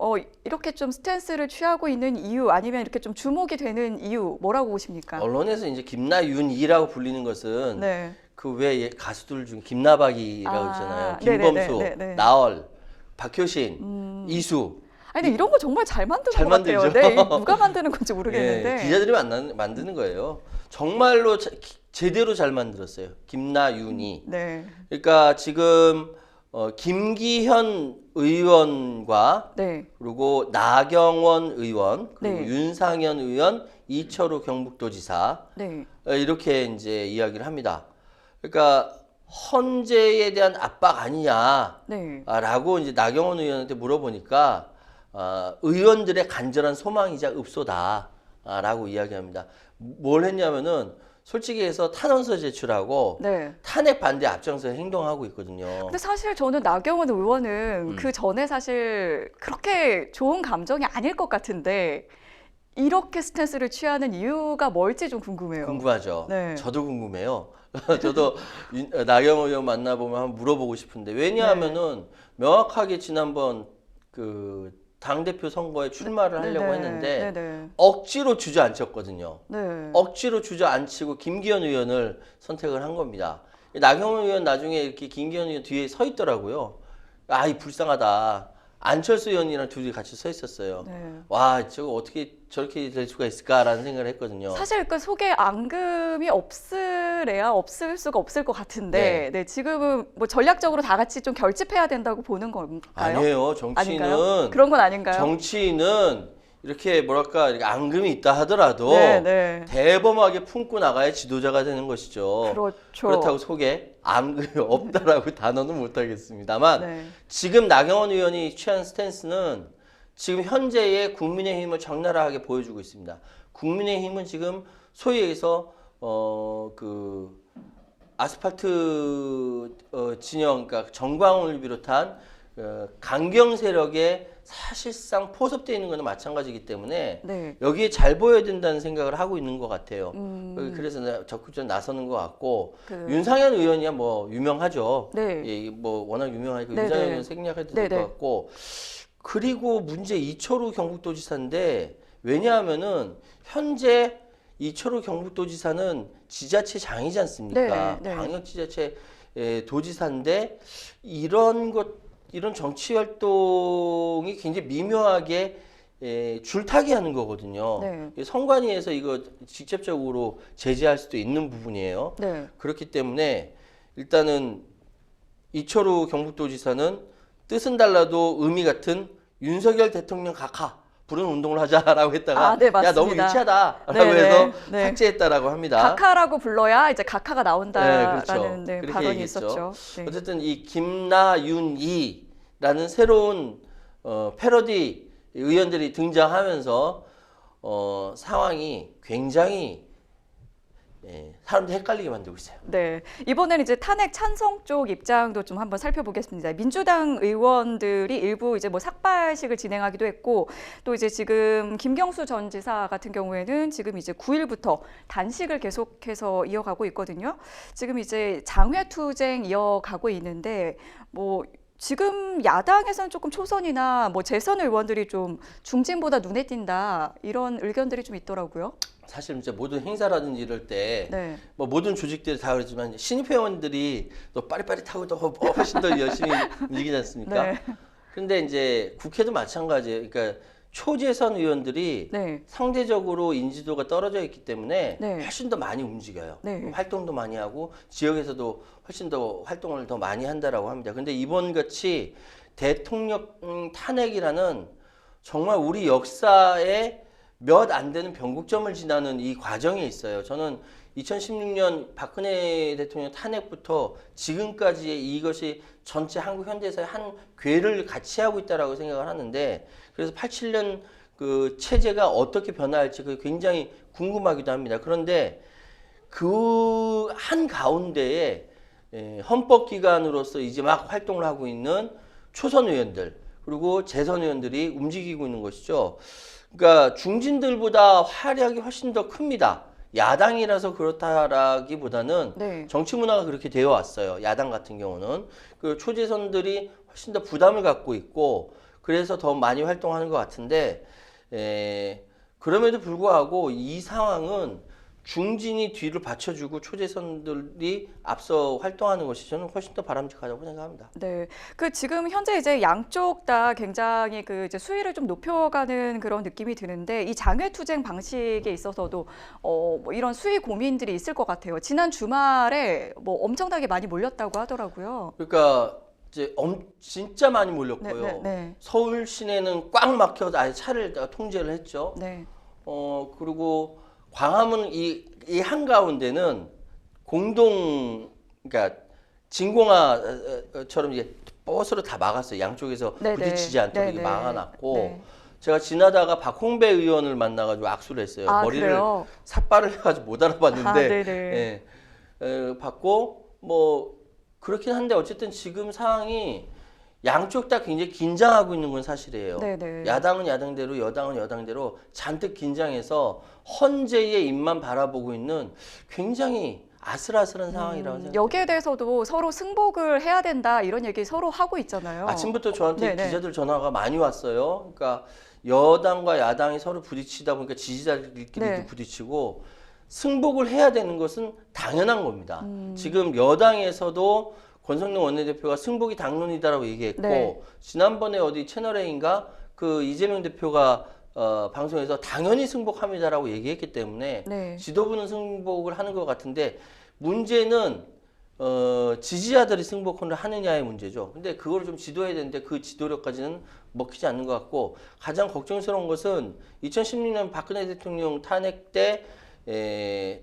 이렇게 좀 스탠스를 취하고 있는 이유, 아니면 이렇게 좀 주목이 되는 이유, 뭐라고 보십니까? 언론에서 이제 김나윤이라고 불리는 것은 네. 그 왜 가수들 중에 김나박이라고 있잖아요. 네네네, 김범수, 네네. 나얼, 박효신, 이수. 아니, 근데 이런 거 정말 잘 만드는 잘 것 같아요. 만들죠. 네, 누가 만드는 건지 모르겠는데. 예, 기자들이 만드는 거예요. 정말로 제대로 잘 만들었어요. 김나윤이. 네. 그러니까 지금 김기현 의원과 네. 그리고 나경원 의원, 그리고 네. 윤상현 의원, 이철우 경북도지사 네. 이렇게 이제 이야기를 합니다. 그러니까 헌재에 대한 압박 아니냐라고 네. 이제 나경원 의원한테 물어보니까 의원들의 간절한 소망이자 읍소다라고 이야기합니다. 뭘 했냐면은 솔직히 해서 탄원서 제출하고 네. 탄핵 반대 앞장서 행동하고 있거든요. 근데 사실 저는 나경원 의원은 그 전에 사실 그렇게 좋은 감정이 아닐 것 같은데 이렇게 스탠스를 취하는 이유가 뭘지 좀 궁금해요. 궁금하죠. 네. 저도 궁금해요. 저도 나경원 의원 만나보면 한번 물어보고 싶은데 왜냐하면은 명확하게 지난번 그 당대표 선거에 출마를 하려고 했는데 네네. 억지로 주저앉혔거든요. 네. 억지로 주저앉히고 김기현 의원을 선택을 한 겁니다. 나경원 의원 나중에 이렇게 김기현 의원 뒤에 서 있더라고요. 아이 불쌍하다. 안철수 의원이랑 둘이 같이 서 있었어요. 네. 와, 저거 어떻게 저렇게 될 수가 있을까라는 생각을 했거든요. 사실 그 속에 앙금이 없을 수가 없을 것 같은데 네, 지금은 뭐 전략적으로 다 같이 좀 결집해야 된다고 보는 건가요? 아니에요. 정치인은 아닌가요? 그런 건 아닌가요? 정치인은 이렇게 뭐랄까 이렇게 앙금이 있다 하더라도 네, 네. 대범하게 품고 나가야 지도자가 되는 것이죠. 그렇죠. 그렇다고 속에 앙금이 없다라고 단어는 못하겠습니다만 네. 지금 나경원 의원이 취한 스탠스는 지금 현재의 국민의힘을 적나라하게 보여주고 있습니다. 국민의힘은 지금 소위 해서 그 아스팔트 진영, 그러니까 정광훈을 비롯한 강경 세력에 사실상 포섭되어 있는 것은 마찬가지이기 때문에 네. 여기에 잘 보여야 된다는 생각을 하고 있는 것 같아요. 그래서 적극적으로 나서는 것 같고 윤상현 의원이야 뭐 유명하죠. 네. 예, 뭐 워낙 유명하니까 네, 윤상현 네. 의원 생략해도 네, 될 것 네. 같고 그리고 문제 이철우 경북도지사인데 왜냐하면은 현재 이철우 경북도지사는 지자체장이지 않습니까? 네, 네. 광역지자체 도지사인데 이런 정치 활동이 굉장히 미묘하게 줄타기 하는 거거든요. 네. 선관위에서 이거 직접적으로 제재할 수도 있는 부분이에요. 네. 그렇기 때문에 일단은 이철우 경북도지사는 뜻은 달라도 의미 같은 윤석열 대통령 각하 부른 운동을 하자라고 했다가 네, 야 너무 맞습니다. 유치하다라고 네, 해서 네. 삭제했다라고 합니다. 각하라고 불러야 이제 각하가 네, 나온다라는 그렇죠. 네, 그렇게 발언이 얘기했죠. 있었죠. 네. 어쨌든 이 김나윤이라는 새로운 패러디 의원들이 등장하면서 상황이 굉장히 사람들 헷갈리게 만들고 있어요. 네, 이번에는 이제 탄핵 찬성 쪽 입장도 좀 한번 살펴보겠습니다. 민주당 의원들이 일부 이제 뭐 삭발식을 진행하기도 했고, 또 이제 지금 김경수 전 지사 같은 경우에는 지금 이제 9일부터 단식을 계속해서 이어가고 있거든요. 지금 이제 장외투쟁 이어가고 있는데 뭐 지금 야당에서는 조금 초선이나 뭐 재선 의원들이 좀 중진보다 눈에 띈다 이런 의견들이 좀 있더라고요. 사실 이제 모든 행사라든지 이럴 때 네. 뭐 모든 조직들이 다 그렇지만 신입 회원들이 또 빠릿빠릿하고 또 훨씬 더 열심히 움직이지 않습니까? 네. 근데 이제 국회도 마찬가지예요. 그러니까 초재선 의원들이 네. 상대적으로 인지도가 떨어져 있기 때문에 네. 훨씬 더 많이 움직여요. 네. 활동도 많이 하고 지역에서도 훨씬 더 활동을 더 많이 한다라고 합니다. 근데 이번 같이 대통령 탄핵이라는 정말 우리 역사에 몇 안 되는 변곡점을 지나는 이 과정이 있어요. 저는 2016년 박근혜 대통령 탄핵부터 지금까지의 이것이 전체 한국 현대사의 한 궤를 같이 하고 있다라고 생각을 하는데, 그래서 87년 그 체제가 어떻게 변화할지 그게 굉장히 궁금하기도 합니다. 그런데 그 한 가운데에 헌법기관으로서 이제 막 활동을 하고 있는 초선 의원들 그리고 재선 의원들이 움직이고 있는 것이죠. 그러니까 중진들보다 활약이 훨씬 더 큽니다. 야당이라서 그렇다라기보다는 네. 정치 문화가 그렇게 되어 왔어요. 야당 같은 경우는 그 초재선들이 훨씬 더 부담을 갖고 있고 그래서 더 많이 활동하는 것 같은데, 그럼에도 불구하고 이 상황은 중진이 뒤를 받쳐주고 초재선들이 앞서 활동하는 것이 저는 훨씬 더 바람직하다고 생각합니다. 네, 그 지금 현재 이제 양쪽 다 굉장히 그 이제 수위를 좀 높여가는 그런 느낌이 드는데 이 장외투쟁 방식에 있어서도 뭐 이런 수위 고민들이 있을 것 같아요. 지난 주말에 뭐 엄청나게 많이 몰렸다고 하더라고요. 그러니까 이제 진짜 많이 몰렸고요. 네, 네, 네. 서울 시내는 꽉 막혀서 아예 차를 다 통제를 했죠. 네, 그리고 광화문 이 한가운데는 그러니까 진공화처럼 이제 버스로 다 막았어요. 양쪽에서 네, 부딪히지 네. 않도록 네, 이게 네. 막아놨고, 네. 제가 지나다가 박홍배 의원을 만나가지고 악수를 했어요. 아, 머리를 그래요? 삿발을 해가지고 못 알아봤는데, 아, 네네. 봤고 뭐 그렇긴 한데 어쨌든 지금 상황이 양쪽 다 굉장히 긴장하고 있는 건 사실이에요. 네네. 야당은 야당대로, 여당은 여당대로 잔뜩 긴장해서 헌재의 입만 바라보고 있는 굉장히 아슬아슬한 상황이라고 생각해요. 여기에 대해서도 서로 승복을 해야 된다 이런 얘기 서로 하고 있잖아요. 아침부터 저한테 네네. 기자들 전화가 많이 왔어요. 그러니까 여당과 야당이 서로 부딪히다 보니까 지지자들끼리도 네. 부딪히고 승복을 해야 되는 것은 당연한 겁니다. 지금 여당에서도 권성동 원내대표가 승복이 당론이다라고 얘기했고, 네. 지난번에 어디 채널A인가 그 이재명 대표가 방송에서 당연히 승복합니다라고 얘기했기 때문에 네. 지도부는 승복을 하는 것 같은데, 문제는 지지자들이 승복을 하느냐의 문제죠. 근데 그걸 좀 지도해야 되는데 그 지도력까지는 먹히지 않는 것 같고, 가장 걱정스러운 것은 2016년 박근혜 대통령 탄핵 때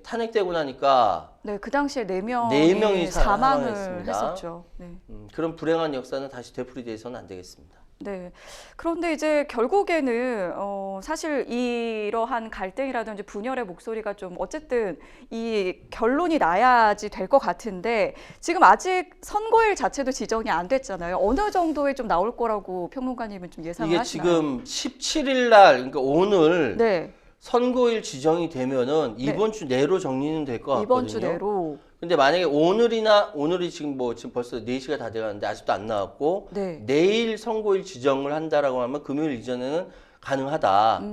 탄핵되고 나니까 네, 그 당시에 네 명이 명이 사망을 사망했습니다. 했었죠. 네. 그런 불행한 역사는 다시 되풀이돼서는 안 되겠습니다. 네. 그런데 이제 결국에는 사실 이러한 갈등이라든지 분열의 목소리가 좀 어쨌든 이 결론이 나야지 될 것 같은데 지금 아직 선고일 자체도 지정이 안 됐잖아요. 어느 정도에 좀 나올 거라고 평론가님은 좀 예상을 이게 하시나요? 지금 17일 날, 그러니까 오늘 네. 선고일 지정이 되면은 이번 주 내로 정리는 될 것 같거든요. 이번 주 내로. 근데 만약에 오늘이 지금 벌써 4시가 다 돼가는데 아직도 안 나왔고, 네. 내일 선고일 지정을 한다라고 하면 금요일 이전에는 가능하다.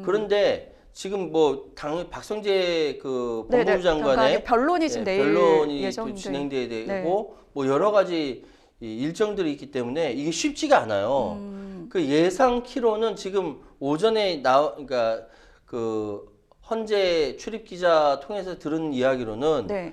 그런데 지금 뭐 박성재 그 네네. 법무부 장관의 변론이 지금 내일 변론이 또 예정돼 진행돼야 되고, 네. 뭐 여러 가지 이 일정들이 있기 때문에 이게 쉽지가 않아요. 그 예상 키로는 지금 오전에 그러니까 그 헌재 출입 기자 통해서 들은 이야기로는 네.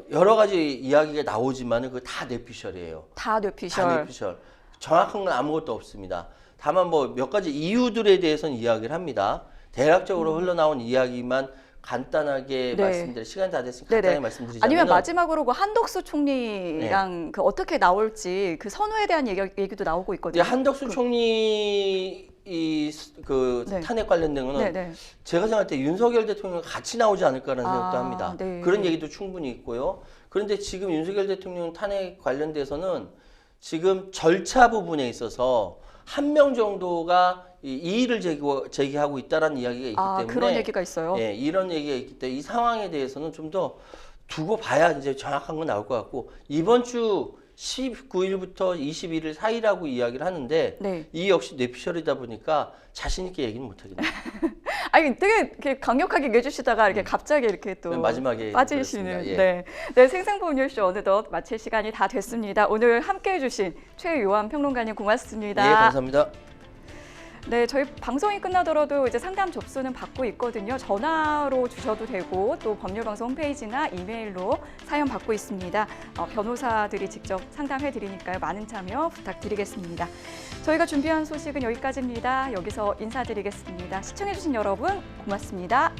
여러 가지 이야기가 나오지만은 그거 다 뇌피셜이에요. 다 다 뇌피셜. 뇌피셜. 정확한 건 아무것도 없습니다. 다만 뭐 몇 가지 이유들에 대해서는 이야기를 합니다. 대략적으로 흘러나온 이야기만 간단하게 네. 말씀드릴 시간이 다 됐으니까 네네. 간단히 말씀드리자면, 아니면 마지막으로 그 한덕수 총리랑 그 어떻게 나올지 그 선후에 대한 얘기도 나오고 있거든요. 한덕수 총리 그 네. 탄핵 관련된 거는 네네. 제가 생각할 때 윤석열 대통령 같이 나오지 않을까라는 생각도 아, 합니다. 네. 그런 얘기도 충분히 있고요. 그런데 지금 윤석열 대통령 탄핵 관련돼서는 지금 절차 부분에 있어서 한 명 정도가 이의를 제기하고 있다라는 이야기가 있기 때문에, 그런 얘기가 있어요. 예, 이런 얘기가 있기 때문에 이 상황에 대해서는 좀 더 두고 봐야 이제 정확한 건 나올 것 같고, 이번 주 19일부터 21일 사이라고 이야기를 하는데 네. 이 역시 뇌피셜이다 보니까 자신 있게 얘기는 못 하겠네요. 아니 되게 이렇게 강력하게 얘기해주시다가 이렇게 갑자기 이렇게 또 맨 마지막에 빠지시는. 그렇습니다. 예. 네. 네, 생생본 뉴스 어느덧 마칠 시간이 다 됐습니다. 오늘 함께해주신 최요한 평론가님 고맙습니다. 예, 감사합니다. 네, 저희 방송이 끝나더라도 이제 상담 접수는 받고 있거든요. 전화로 주셔도 되고 또 법률방송 홈페이지나 이메일로 사연 받고 있습니다. 변호사들이 직접 상담해 드리니까요. 많은 참여 부탁드리겠습니다. 저희가 준비한 소식은 여기까지입니다. 여기서 인사드리겠습니다. 시청해 주신 여러분 고맙습니다.